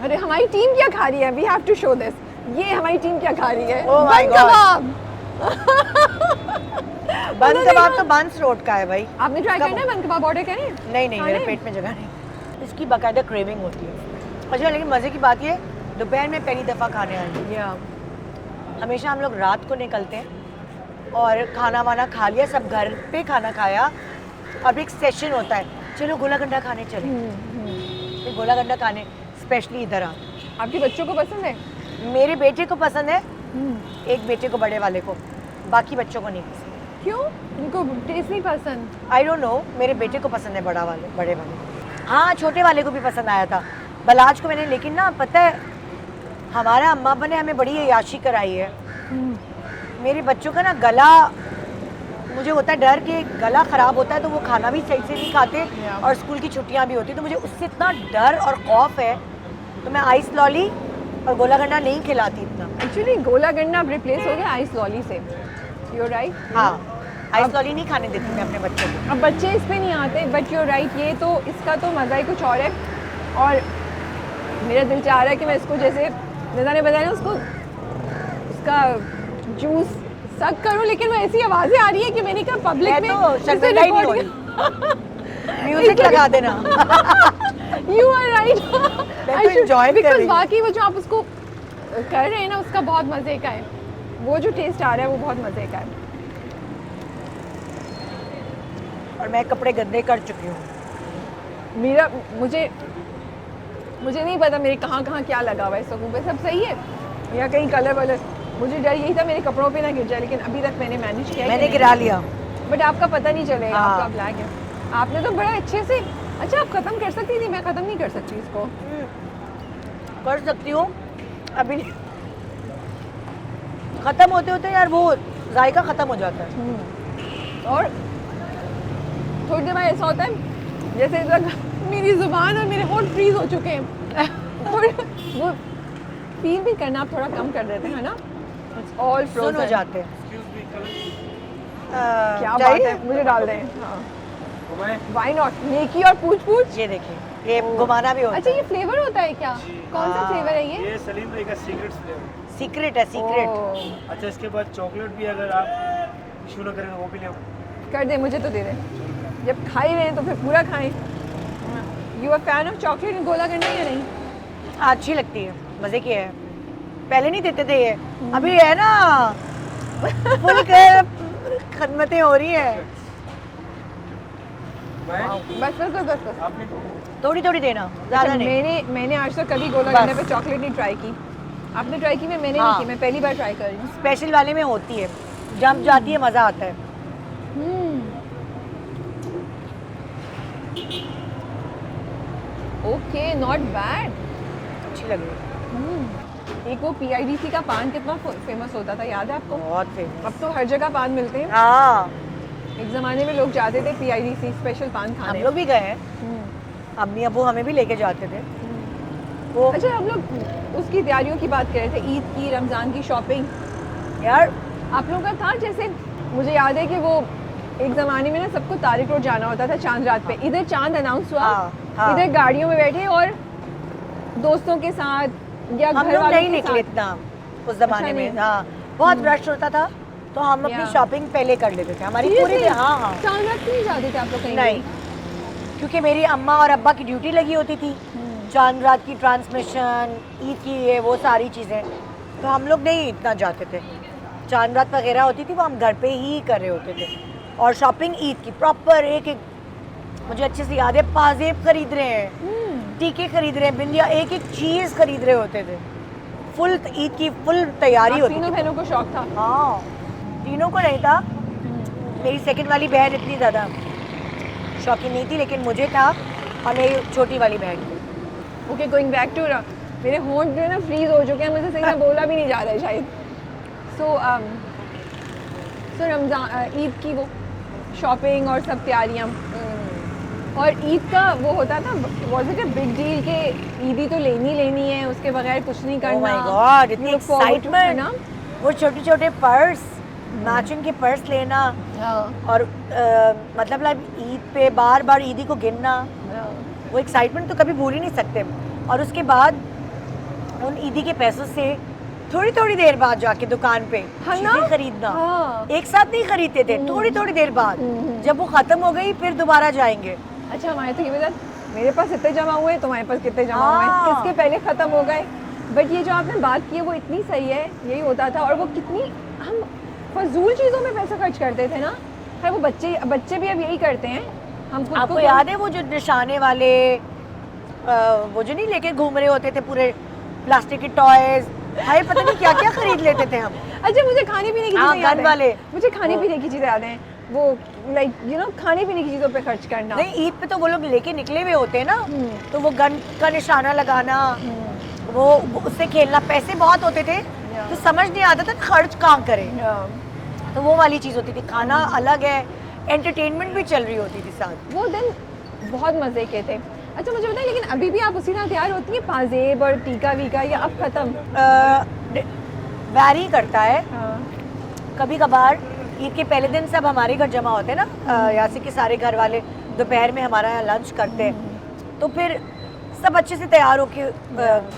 अरे हमारी टीम क्या खा रही है, we have to show this. ये हमारी टीम क्या खा रही है, Oh my बन God. कबाब। बन कबाब तो बंस रोड का है भाई। आपने ट्राई कब- करना है बन कबाब, ऑर्डर करें? नहीं नहीं, मेरे खाने? पेट में जगह नहीं। इसकी बाकायदा क्रेविंग होती है। अच्छा, लेकिन मज़े की बात ये, दोपहर में पहली दफ़ा खाने आई हूँ। या हमेशा हम लोग रात को निकलते हैं और खाना वाना खा लिया, सब घर पे खाना खाया, अब एक सेशन होता है, चलो गोला गंडा खाने चले। फिर गोला गंडा खाने स्पेशली इधर आ। आपके बच्चों को पसंद है? मेरे बेटे को पसंद है, एक बेटे को, बड़े वाले को, बाकी बच्चों को नहीं पसंद। क्यों, उनको टेस्ट नहीं पसंद? आई डोंट नो, मेरे बेटे को पसंद है, बड़े वाले। हाँ, छोटे वाले को भी पसंद आया था बलाज को मैंने, लेकिन ना पता है, हमारा अम्मा अब्बा ने हमें बड़ी अय्याशी कराई है। मेरे बच्चों का ना गला, मुझे होता है डर कि गला ख़राब होता है तो वो खाना भी सही से नहीं खाते, Yeah. और स्कूल की छुट्टियां भी होती, तो मुझे उससे इतना डर और खौफ है, तो मैं आइस लॉली और गोला गंडा नहीं खिलाती इतना। एक्चुअली गोला गंडा अब रिप्लेस हो गया आइस लॉली से। You right. हाँ, आइस लॉली नहीं खाने देती मैं अपने बच्चों को। अब बच्चे इस पे नहीं आते, बट यू राइट, ये तो इसका तो मज़ा ही कुछ और है। और मेरा दिल चाह रहा है कि मैं इसको, जैसे निदा ने बताया ना, उसका जूस सक करूं, लेकिन वो ऐसी आवाज़ें आ रही है कि मैंने कहा पब्लिक मैं में तो इसे शर्मिंदा ही नहीं हो recording- म्यूजिक लगा देना। You are right. मैं तो enjoy कर रही हूँ। बाकी वो जो आप उसको कर रहे हैं ना, उसका बहुत मज़े का है, वो जो टेस्ट आ रहा है वो बहुत मज़े का है। और मैं कपड़े गंदे कर चुकी हूँ। मेरा मुझे नहीं पता मेरे कहाँ कहाँ क्या लगा हुआ है, सकूँ पे सब सही है या कहीं कलर वलर। मुझे डर यही था मेरे कपड़ों पे ना गिर जाए, लेकिन अभी तक मैंने मैनेज किया है कि मैंने नहीं। गिरा लिया। बट आपका पता नहीं चलेगा, हाँ। आपका ब्लैक है। आपने तो बड़ा अच्छे से, अच्छा आप ख़त्म कर सकती थी, मैं ख़त्म नहीं कर सकती इसको। कर सकती हूँ, अभी नहीं। खत्म होते होते यार वो जायका खत्म हो जाता है। और थोड़ी देर बाद ऐसा होता है जैसे मेरी जुबान और मेरे होंठ फ्रीज हो चुके हैं। थोड़ी वो फील भी करना आप थोड़ा कम कर देते हैं ना, ऑल सुन हो जाते हैं। एक्सक्यूज मी कलर क्या बात चाहिए? है, मुझे डाल दें। हाँ, घुमाएं। व्हाई नॉट, नेकी और पूछ पूछ। ये देखिए, ये घुमाना भी होता अच्छा, है। ये फ्लेवर होता है क्या? कौन सा हाँ। फ्लेवर है ये? ये सलीम भाई का सीक्रेट फ्लेवर। सीक्रेट है, सीक्रेट। ओह, अच्छा इसके बाद चॉकलेट भी अगर आप इशू ना करें तो वो भी ले आओ। कर दे, मुझे तो दे दे। जब खा ही रहे हैं तो फिर पूरा खाएं। You are fan of chocolate and गोला गंडा या नहीं? अच्छी लगती है, मजे की है। पहले नहीं देते थे ये, अभी है ना फुल खदमतें हो रही है। घुमाएं। बस बस बस बस बस। आपने थोड़ी थोड़ी देना, ज्यादा अच्छा, नहीं। मैंने आज तक कभी गोला बस। गंडे पे चॉकलेट नहीं ट्राई की। आपने ट्राई की? मैंने हाँ। नहीं की, मैं पहली बार ट्राई कर रही हूँ। स्पेशल वाले में होती है, जम जाती है, मजा आता है। Okay, not bad. अच्छी लग रही है, एक वो PIDC का पान कितना फेमस होता था, याद है आपको? बहुत फेमस। अब तो हर जगह पान मिलते हैं। हाँ, एक ज़माने में लोग जाते थे PIDC स्पेशल पान हम खाने। लोग भी गए हैं, हम्म। अम्मी अबू हमें भी लेके जाते थे। वो अच्छा, हम लोग उसकी तैयारियों की बात कर रहे थे, ईद की, रमज़ान की शॉपिंग। यार आप लोगों का था जैसे, मुझे याद है कि वो एक ज़माने में ना सबको तारिक रोड जाना होता था चांद रात पे। इधर चांद अनाउंस हुआ, हाँ। इधर गाड़ियों में बैठे और दोस्तों के साथ या हम घर लोग वालों नहीं के निकले साथ। इतना उस जमाने अच्छा, में। नहीं। हाँ, बहुत रश होता था, तो हम अपनी Yeah. शॉपिंग पहले कर लेते थे। हमारी पूरी Seriously? हाँ हाँ चांद रात क्यों नहीं जाते थे आप लोग कहीं? नहीं, क्योंकि मेरी अम्मा और अब्बा की ड्यूटी लगी होती थी, चांद रात की ट्रांसमिशन, ईद की, ये वो सारी चीज़ें, तो हम लोग नहीं इतना जाते थे। चांद रात वगैरह होती थी वो हम घर पे ही कर रहे होते थे। और शॉपिंग ईद की प्रॉपर एक एक, मुझे अच्छे से याद है, पाजेब खरीद रहे हैं, टीके खरीद रहे हैं, बिंदिया, एक एक चीज़ खरीद रहे होते थे। फुल ईद की फुल तैयारी होती तीनों थी। बहनों को शौक था। हाँ, तीनों को नहीं था। मेरी सेकंड वाली बहन इतनी ज़्यादा शौकीन नहीं थी, लेकिन मुझे था, और मेरी छोटी वाली बहन को। ओके, गोइंग बैक टू, मेरे होंठ जो है ना फ्रीज हो चुके हैं, मुझे सही से बोला भी नहीं जा रहा है शायद। सो रमज़ान, ईद की वो शॉपिंग और सब तैयारियाँ, और ईद का वो होता था, was it a big deal के ईदी तो लेनी है, उसके बगैर कुछ नहीं Oh करना? my God, इतनी You look forward to, है excitement। ना? वो छोटे छोटे पर्स, मैचिंग के पर्स लेना, और मतलब ईद पे बार बार ईदी को गिनना, वो एक्साइटमेंट तो कभी भूल ही नहीं सकते। और उसके बाद उन ईदी के पैसों से थोड़ी थोड़ी देर बाद जाके दुकान पे हाँ ना? चीजें खरीदना। हाँ। एक साथ नहीं खरीदते थे, थोड़ी थोड़ी देर बाद, जब वो खत्म हो गई फिर दोबारा जाएंगे। अच्छा, हमारे तो ये बता, मेरे पास इतने जमा हुए, तुम्हारे पास कितने जमा हुए, हाँ। किसके पहले खत्म हो गए। बट ये जो आपने बात की है वो इतनी सही है, यही होता था। और वो कितनी हम फजूल चीज़ों में पैसा खर्च करते थे ना। खैर वो बच्चे भी अब यही करते हैं। हम खुद आपको को याद है वो जो निशाने वाले वो जो नहीं लेके घूम रहे होते थे, पूरे प्लास्टिक के टॉयज, हाय पता नहीं क्या क्या खरीद लेते थे हम। अच्छा, मुझे खाने पीने की हाँ, चीज़ें याद गन हैं। वाले। मुझे खाने वो- पीने की चीज़ें याद हैं, वो लाइक यू नो खाने पीने की चीज़ों पे खर्च करना। नहीं, ईद पे तो वो लोग लेके निकले हुए होते हैं ना, हम्म। तो वो गन का निशाना लगाना, वो उससे खेलना, पैसे बहुत होते थे, Yeah. तो समझ नहीं आता था खर्च कहाँ करें। Yeah. तो वो वाली चीज़ होती थी। खाना अलग है, एंटरटेनमेंट भी चल रही होती थी साथ। वो दिन बहुत मज़े के थे। अच्छा, मुझे बताइए, लेकिन अभी भी आप उसी तरह तैयार होती हैं, पाजेब और टीका वीका, या अब खत्म? वैरी करता है, हाँ। कभी कभार ईद के पहले दिन सब हमारे घर जमा होते हैं ना, यासी के सारे घर वाले दोपहर में हमारा यहाँ लंच करते हैं, तो फिर सब अच्छे से तैयार होके,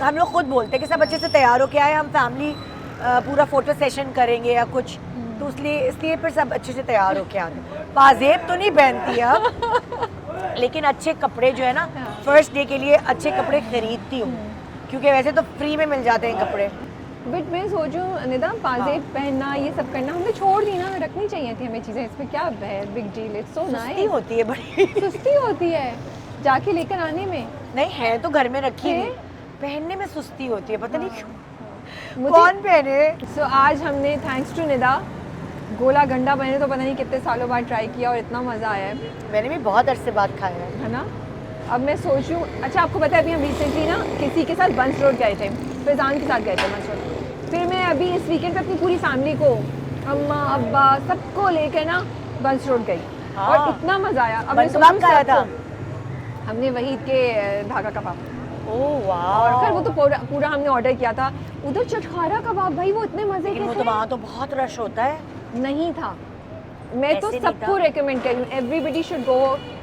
हम लोग खुद बोलते हैं कि सब अच्छे से तैयार होके आए, हम फैमिली पूरा फोटो सेशन करेंगे या कुछ, तो इसलिए फिर सब अच्छे से तैयार होके आते हैं। पाजेब तो नहीं पहनती अब, लेकिन अच्छे कपड़े जो है ना, फर्स्ट डे के लिए अच्छे कपड़े खरीदती हूँ, क्योंकि वैसे तो फ्री में मिल जाते हैं कपड़े। बट मैं सोचूं निदा, पाजेब पहनना, ये सब करना हमने छोड़ दी ना, रखनी चाहिए थी हमें चीज़ें, इसमें क्या है बिग डील, इट्स सो सुस्ती नाइस। होती है बड़ी। सुस्ती होती है जाके लेकर आने में। नहीं है तो घर में रखी है? हुई, पहनने में सुस्ती होती है, पता नहीं क्यों। मुझे कौन पहने? सो आज हमने थैंक्स टू निदा गोला गंडा मैंने तो पता नहीं कितने सालों बाद ट्राई किया और इतना मज़ा आया है मैंने भी बहुत अरसे बाद खाया है। ना। अब मैं सोचूं, अच्छा आपको पता है अभी हम रिसेंटली ना किसी के साथ बंस रोड गए थे, फैजान के साथ गए थे बंस रोड। फिर मैं अभी इस वीकेंड पे अपनी पूरी फैमिली को, अम्मा अब्बा सबको लेकर ना बंस रोड गई हाँ। और इतना मजा आया। अब मैं बंस कबाब सोचूं खाया था? सबको- हमने वही के धागा कबाब, ओह वाह। और फिर वो तो पूरा पूरा हमने ऑर्डर किया था। उधर चटखारा कबाब भाई वो इतने मजे लेकिन के वो थे। तो वहाँ तो बहुत रश होता है। नहीं था। मैं तो ऐसे नहीं सबको था। रेकमेंड करूँ, एवरीबडी शुड गो।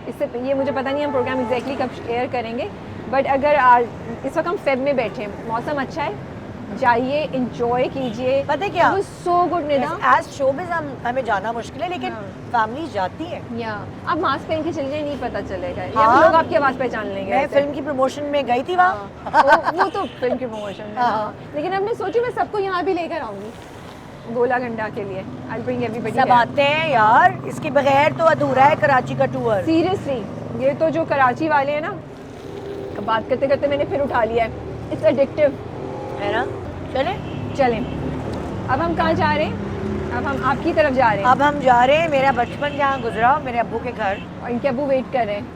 इससे ये मुझे पता नहीं हम प्रोग्राम एग्जैक्टली कब शेयर करेंगे, बट अगर आज इस वक्त हम फेब में बैठे हैं, मौसम अच्छा है, जाइए एंजॉय कीजिए। पता है क्या? So good Nida. As showbiz हमें जाना मुश्किल है, लेकिन हाँ। फैमिली जाती है। या आप मास्क पहन के चले जाए, नहीं पता चलेगा, या हाँ। लोग आपकी आवाज़ पहचान लेंगे। मैं ऐसे। फिल्म की प्रमोशन में गई थी वहाँ। हाँ, वो तो फिल्म की प्रमोशन में। हाँ। हाँ। लेकिन अब मैं सोचूं मैं सबको यहाँ भी लेकर आऊंगी गोला गंडा के लिए। I bring everybody. सब आते हैं यार, इसके बगैर तो अधूरा है कराची का टूर। सीरियसली, ये तो जो कराची वाले हैं ना, अब बात करते करते मैंने फिर उठा लिया है, इट्स एडिक्टिव है ना? चले चलें। अब हम कहाँ जा रहे हैं? अब हम आपकी तरफ जा रहे हैं। अब हम जा रहे हैं मेरा बचपन जहाँ गुजरा, मेरे अब्बू के घर। और इनके अब्बू वेट कर रहे हैं,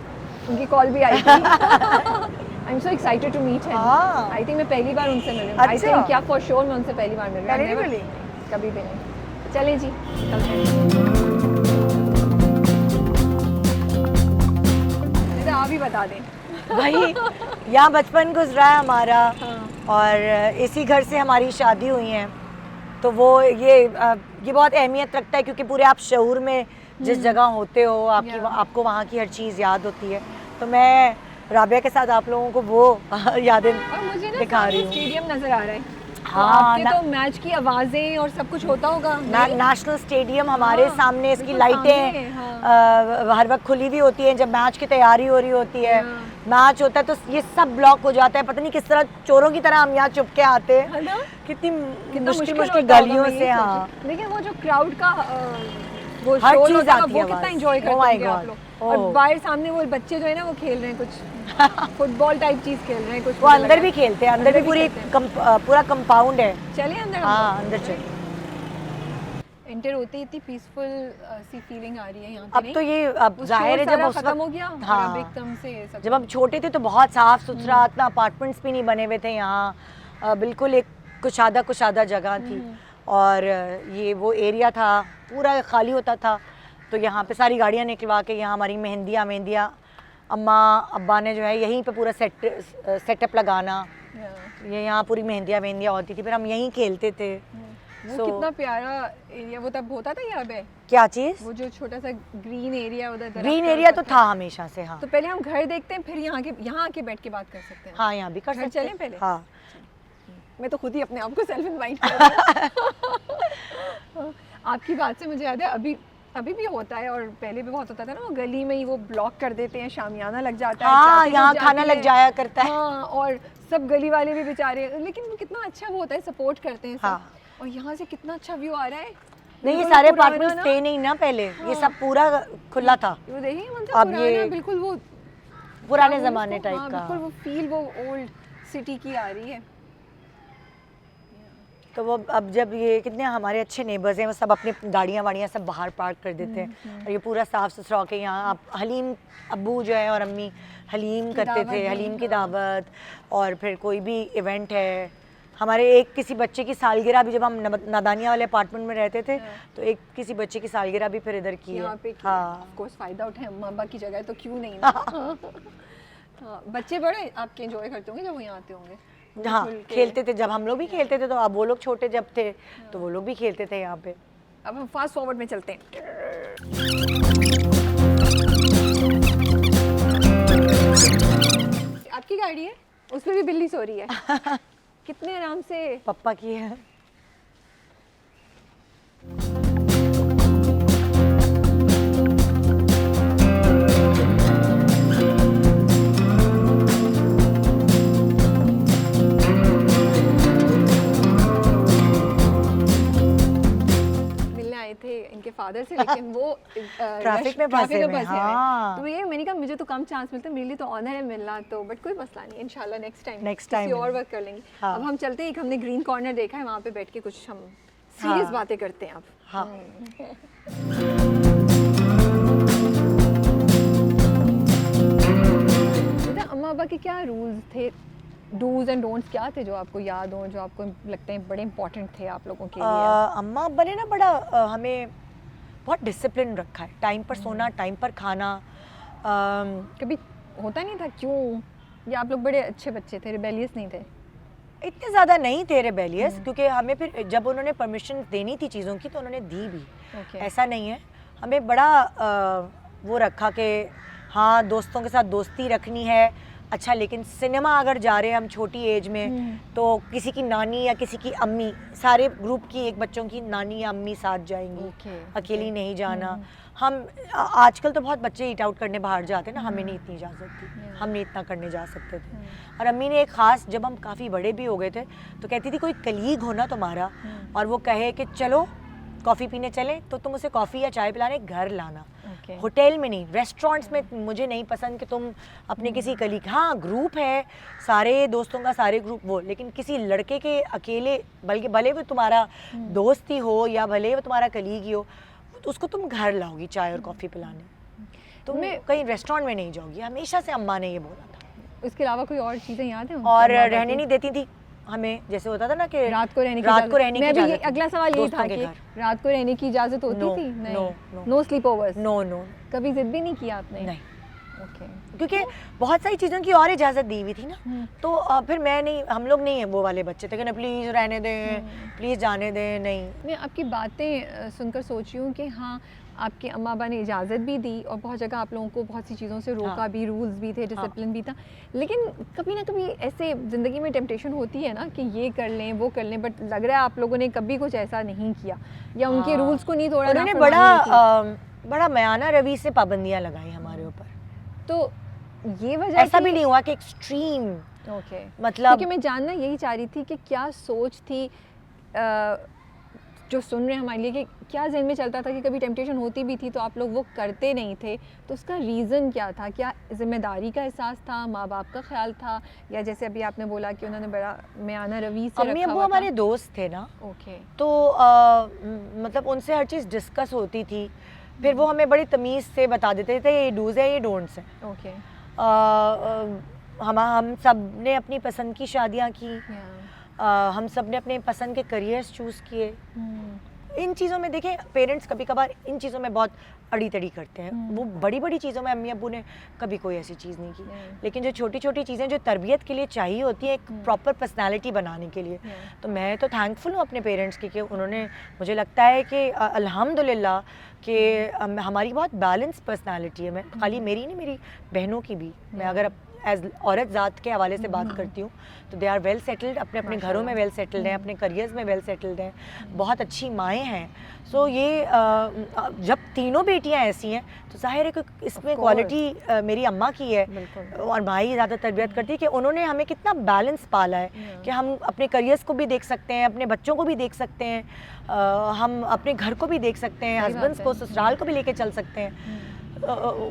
उनकी कॉल भी आई थी। I am so excited to meet him. हाँ। आई थिंक मैं पहली बार उनसे मिली हूँ। आई अच्छा। थिंक क्या फॉर श्योर मैं उनसे पहली बार मिल रही पहले नहीं मिली? कभी भी नहीं। चलें जी, चलते हैं। इधर आप ही बता दें। भाई यहाँ बचपन गुजरा है हमारा, हाँ। और इसी घर से हमारी शादी हुई है। तो वो ये बहुत अहमियत रखता है, क्योंकि पूरे आप शऊर में जिस जगह होते हो, Yeah. आपको वहाँ की हर चीज़ याद होती है। तो मैं राबिया के साथ आप लोगों को वो यादें और मुझे ना दिखा रही सामने हूँ। स्टेडियम नजर आ रहा है। हाँ, तो आपके ना- तो मैच की आवाजें और सब कुछ होता होगा। नहीं? नेशनल स्टेडियम हमारे हाँ, सामने, इसकी बिल्कुल लाइटें सामने, हाँ। हर वक्त खुली भी होती हैं जब मैच की तैयारी हो रही होती है। हाँ। मैच होता है तो ये सब ब्लॉक हो जाता है, पता नहीं किस तरह चोरों की तरह हम यहाँ चुप के आते हैं। है ना? कितनी कितना मुश्किल होता होगा, गलियों मैं ये से। सोच हाँ, रही हूँ। लेकिन वो जो क्राउड का वो हर शोर चीज़ होता है, आती वो है कितना आवाज़। एंजॉय Oh करते my होंगे आप God. लोग। और Oh. बाहर सामने वो बच्चे जो है ना वो खेल रहे हैं कुछ फुटबॉल टाइप चीज खेल रहे हैं कुछ। वो मुझे अंदर लगा। भी खेलते हैं, अंदर भी पूरी खेलते पूरा कंपाउंड है। हैं। चलिए अंदर। हाँ, अंदर चलिए। एंटर होते ही इतनी पीसफुल सी फीलिंग आ रही है यहाँ पे। अब नहीं? तो ये अब वो जाहिर है शोर जब सारा उस खत्म हो वक्त, गया और हाँ, अब एकदम से सब जब हम छोटे थे तो बहुत साफ सुथरा, इतना अपार्टमेंट्स भी नहीं बने हुए थे यहाँ। बिल्कुल एक कुशादा जगह थी, और ये वो एरिया था पूरा खाली होता था। तो यहाँ पे सारी गाड़ियाँ निकलवा के यहाँ हमारी मेहंदियाँ अम्मा अब्बा ने जो है यहीं पे पूरा सेटअप लगाना। Yeah. ये यहाँ पूरी मेहंदियाँ होती थी, फिर हम यहीं खेलते थे। वो So- कितना प्यारा एरिया वो तब होता था यहाँ पे। क्या चीज़? वो जो छोटा सा ग्रीन एरिया उधर दरख्त ग्रीन और एरिया तो पत्थर। था हमेशा से। हाँ, तो पहले हम घर देखते हैं, फिर यहाँ आके बैठ के बात कर सकते हैं। हाँ, यहाँ भी कर घर सकते चलें हैं। पहले? हाँ, मैं तो खुद ही अपने आप को सेल्फ इनवाइट कर रही हूँ। आपकी बात से मुझे याद है, अभी भी होता है और पहले भी बहुत होता था ना, वो गली में ही वो ब्लॉक कर देते हैं, शामियाना लग जाता है। हाँ, ट्रैफिक यहाँ रुक खाना जाती लग है। जाया करता है। हाँ, और सब गली वाले भी बेचारे, लेकिन वो कितना अच्छा वो होता है, सपोर्ट करते हैं सब। हाँ। और यहाँ से कितना अच्छा व्यू आ रहा है। नहीं, ये बिल्कुल सारे पुराना अपार्टमेंट्स ना। थे नहीं ना पहले, ये हाँ। सब पूरा खुला था, वो देखिए मतलब अब पुराना, ये बिल्कुल वो पुराने क्या बोलूं ज़माने उसको? टाइप हाँ, का। बिल्कुल वो फील वो ओल्ड सिटी की आ रही है। तो वो अब जब ये कितने हमारे अच्छे नेबर्स हैं, वो सब अपनी गाड़ियाँ वाड़ियाँ सब बाहर पार्क कर देते हैं, और ये पूरा साफ़ सुथरा होके यहाँ आप हलीम, अब्बू जो है और अम्मी हलीम करते दावत थे, भी, हलीम की हाँ। दावत। और फिर कोई भी इवेंट है, हमारे एक किसी बच्चे की सालगिरह भी, जब हम नादानिया वाले अपार्टमेंट में रहते थे, तो एक किसी बच्चे की सालगिरह भी फिर इधर की है। यहाँ पे हाँ, ऑफ कोर्स फायदा उठाए, अम्मा अब्बा की जगह है तो क्यों नहीं ना। हाँ, बच्चे बड़े आपके एंजॉय करते होंगे जब वो यहाँ आते होंगे। हाँ, खुल के। खेलते थे जब हम लोग भी खेलते थे, तो अब वो लोग छोटे जब थे तो वो लोग भी खेलते थे यहाँ पे। अब हम फास्ट फॉरवर्ड में चलते हैं। आपकी गाड़ी है, उसमें भी बिल्ली सो रही है। कितने आराम से। पप्पा की है। मिलने आए थे इनके फादर से, लेकिन वो ट्रैफिक में फंसे हुए हैं, हाँ। तो ये मैंने कहा मुझे तो कम चांस मिलता है, मेरे लिए तो ऑनर है मिलना, तो बट कोई मसला नहीं, इंशाल्लाह नेक्स्ट टाइम Next time और वर्क कर लेंगे। हाँ। अब हम चलते हैं, एक हमने ग्रीन कॉर्नर देखा है, वहाँ पे बैठ के कुछ हम सीरियस हाँ। बातें करते हैं अब। हाँ, बेटा अम्मा अब्बा के क्या रूल्स थे डूज एंड डोंट्स क्या थे जो आपको याद हो, जो आपको लगते हैं बड़े इंपॉर्टेंट थे आप लोगों के लिए? अम्मा अब्बा ने ना बड़ा हमें बहुत डिसिप्लिन रखा है, टाइम पर सोना, टाइम पर खाना। कभी होता नहीं था क्यों, या आप लोग बड़े अच्छे बच्चे थे, रिबेलियस नहीं थे? इतने ज़्यादा नहीं थे रेबेलियस, क्योंकि हमें फिर जब उन्होंने परमिशन देनी थी चीज़ों की तो उन्होंने दी भी। Okay. ऐसा नहीं है, हमें बड़ा वो रखा कि हाँ दोस्तों के साथ दोस्ती रखनी है। अच्छा, लेकिन सिनेमा अगर जा रहे हैं हम छोटी एज में तो किसी की नानी या किसी की अम्मी, सारे ग्रुप की एक बच्चों की नानी या अम्मी साथ जाएंगी। Okay, अकेली नहीं जाना। हम आजकल तो बहुत बच्चे ईट आउट करने बाहर जाते हैं ना, हमें नहीं इतनी इजाज़त थी, हम नहीं इतना करने जा सकते थे। और अम्मी ने एक ख़ास, जब हम काफ़ी बड़े भी हो गए थे तो कहती थी कोई कलीग हो ना तुम्हारा और वो कहे कि चलो कॉफ़ी पीने चलें, तो तुम उसे कॉफ़ी या चाय पिलाने घर लाना। होटल में नहीं, रेस्टोरेंट्स में मुझे नहीं पसंद कि तुम अपने किसी कलीग, हाँ ग्रुप है सारे दोस्तों का, सारे ग्रुप वो, लेकिन किसी लड़के के अकेले, बल्कि भले वो तुम्हारा दोस्त ही हो या भले वो तुम्हारा कलीग ही हो, उसको तुम घर लाओगी चाय और कॉफ़ी पिलाने, तुम कहीं रेस्टोरेंट में नहीं जाओगी। हमेशा से अम्मा ने ये बोला था। इसके अलावा कोई और चीज़ें याद हैं? और रहने नहीं देती थी हमें, जैसे होता था ना कि रात को रहने की मैं भी इजाज़त, अगला सवाल ये था कि रात को रहने की इजाज़त होती थी? No sleepovers? नो। कभी जिद भी नहीं किया आपने? नहीं। ओके। क्योंकि बहुत सारी चीज़ों की और इजाज़त दी हुई थी ना, तो फिर मैं नहीं, हम लोग नहीं है वो वाले बच्चे थे कि ना प्लीज़ रहने दें, प्लीज़ जाने दें, नहीं। मैं आपकी बातें सुनकर सोच रही हूँ कि हाँ, आपके अम्मा अब्बा ने इजाज़त भी दी और बहुत जगह आप लोगों को बहुत सी चीज़ों से रोका भी, रूल्स भी थे, डिसिप्लिन भी था, लेकिन कभी ना कभी ऐसे ज़िंदगी में टेम्पटेशन होती है ना कि ये कर लें वो कर लें, बट लग रहा है आप लोगों ने कभी कुछ ऐसा नहीं किया या उनके रूल्स को नहीं तोड़ा? उन्होंने बड़ा मयाना रवि से पाबंदियाँ लगाई हमारे ऊपर, तो ये वजह ऐसा भी नहीं हुआ कि एक्सट्रीम। ओके, मतलब क्योंकि मैं जानना यही चाह रही थी कि क्या सोच थी जो सुन रहे हैं हमारे लिए, कि क्या जहन में चलता था कि कभी टेम्पटेशन होती भी थी तो आप लोग वो करते नहीं थे, तो उसका रीज़न क्या था? क्या जिम्मेदारी का एहसास था, माँ बाप का ख्याल था, या जैसे अभी आपने बोला कि उन्होंने बड़ा मयाना रवि से अम्मी अब्बू हमारे दोस्त थे ना, ओके, तो मतलब उनसे हर चीज़ डिस्कस होती थी, फिर वो हमें बड़ी तमीज़ से बता देते थे ये डूज़ है ये डोंट्स हैं। ओके। हम सब ने अपनी पसंद की शादियाँ की, हम सब ने अपने पसंद के करियर्स चूज़ किए। इन चीज़ों में देखें, पेरेंट्स कभी कभार इन चीज़ों में बहुत अड़ी तड़ी करते हैं, वो बड़ी बड़ी चीज़ों में अम्मी अब्बू ने कभी कोई ऐसी चीज़ नहीं की, लेकिन जो छोटी छोटी चीज़ें जो तरबियत के लिए चाहिए होती हैं, एक प्रॉपर पर्सनालिटी बनाने के लिए, तो मैं तो थैंकफुल हूँ अपने पेरेंट्स की कि उन्होंने, मुझे लगता है कि अल्हम्दुलिल्लाह कि हमारी बहुत बैलेंस पर्सनालिटी है। मैं खाली मेरी नहीं, मेरी बहनों की भी, मैं अगर एज औरत ज़ात के हवाले से बात करती हूँ तो दे आर वेल सेटल्ड, अपने अपने घरों में वेल सेटल्ड हैं, अपने करियर्स में वेल सेटल्ड हैं, बहुत अच्छी माएँ हैं। सो ये जब तीनों बेटियां ऐसी हैं तो जाहिर है कि इसमें क्वालिटी मेरी अम्मा की है, और माई ज़्यादा तरबियत करती है कि उन्होंने हमें कितना बैलेंस पाला है कि हम अपने करियर्स को भी देख सकते हैं, अपने बच्चों को भी देख सकते हैं, हम अपने घर को भी देख सकते हैं, हस्बैंड्स को, ससुराल को भी लेके चल सकते हैं।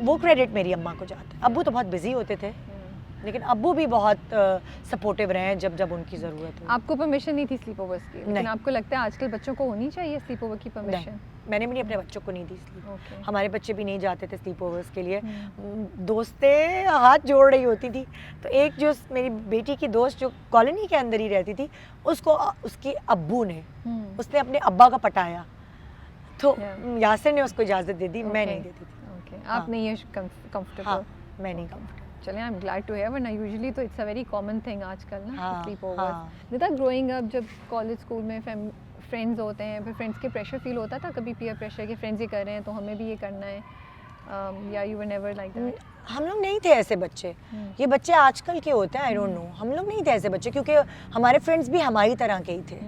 वो क्रेडिट मेरी अम्मा को जाता है। अब्बू तो बहुत बिजी होते थे, लेकिन अब्बू भी बहुत सपोर्टिव रहे हैं जब जब उनकी ज़रूरत हुई। आपको परमिशन नहीं थी स्लीप ओवर्स की, लेकिन आपको लगता है आजकल बच्चों को होनी चाहिए स्लीप ओवर की परमिशन? मैंने भी अपने बच्चों को नहीं दी स्लीप। हमारे बच्चे भी नहीं जाते थे स्लीप ओवर्स के लिए। दोस्तें हाथ जोड़ रही होती थी, तो एक जो मेरी बेटी की दोस्त जो कॉलोनी के अंदर ही रहती थी, उसको उसके अब्बू ने, उसने अपने अब्बा का पटाया, तो यासिर ने उसको इजाज़त दे दी, मैं नहीं देती थी। आप नहीं है कंफर्टेबल? मैं नहीं कंफर्टेबल। चलिए, I am glad to hear, वरना यूजुअली तो it's a very common thing आजकल ना, sleepovers. Nida, growing up जब कॉलेज स्कूल में फ्रेंड्स होते हैं, फिर फ्रेंड्स के प्रेशर फील होता था कभी, पीयर प्रेशर के फ्रेंड्स ये कर रहे हैं तो हमें भी ये करना है, या you were never like that? हम लोग नहीं थे ऐसे बच्चे, ये बच्चे आजकल के होते हैं, आई डोंट नो। हम लोग नहीं थे ऐसे बच्चे, क्योंकि हमारे फ्रेंड्स भी हमारी तरह के ही थे,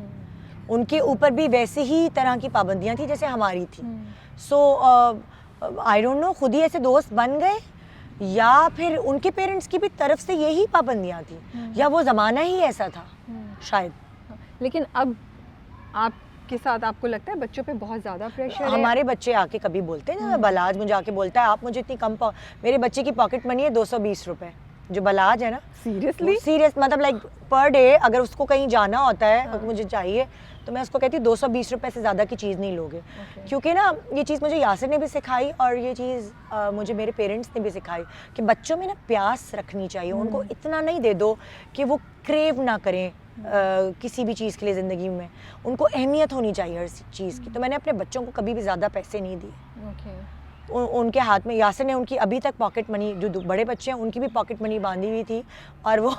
उनके ऊपर भी वैसे ही तरह की पाबंदियाँ थी जैसे हमारी थी। सो आई डोंट नो, खुद ही ऐसे दोस्त बन गए या फिर उनके पेरेंट्स की भी तरफ से यही पाबंदियाँ थी, या वो ज़माना ही ऐसा था शायद। लेकिन अब आपके साथ आपको लगता है बच्चों पे बहुत ज़्यादा प्रेशर है? हमारे बच्चे आके कभी बोलते हैं ना, बलाज मुझे आके बोलता है आप मुझे इतनी कम, मेरे बच्चे की पॉकेट मनी है 220 रुपये, जो बलाज है ना, सीरियसली? सीरियस मतलब लाइक पर डे अगर उसको कहीं जाना होता है और मुझे चाहिए तो मैं उसको कहती हूँ 220 रुपए से ज़्यादा की चीज़ नहीं लोगे। क्योंकि ना ये चीज़ मुझे यासिर ने भी सिखाई और ये चीज़ मुझे मेरे पेरेंट्स ने भी सिखाई कि बच्चों में ना प्यास रखनी चाहिए, उनको इतना नहीं दे दो कि वो क्रेव ना करें किसी भी चीज़ के लिए ज़िंदगी में, उनको अहमियत होनी चाहिए हर चीज़ की। तो मैंने अपने बच्चों को कभी भी ज़्यादा पैसे नहीं दिए। ओके। उनके हाथ में, यासिर ने उनकी अभी तक पॉकेट मनी, जो बड़े बच्चे हैं उनकी भी पॉकेट मनी बांधी हुई थी और वो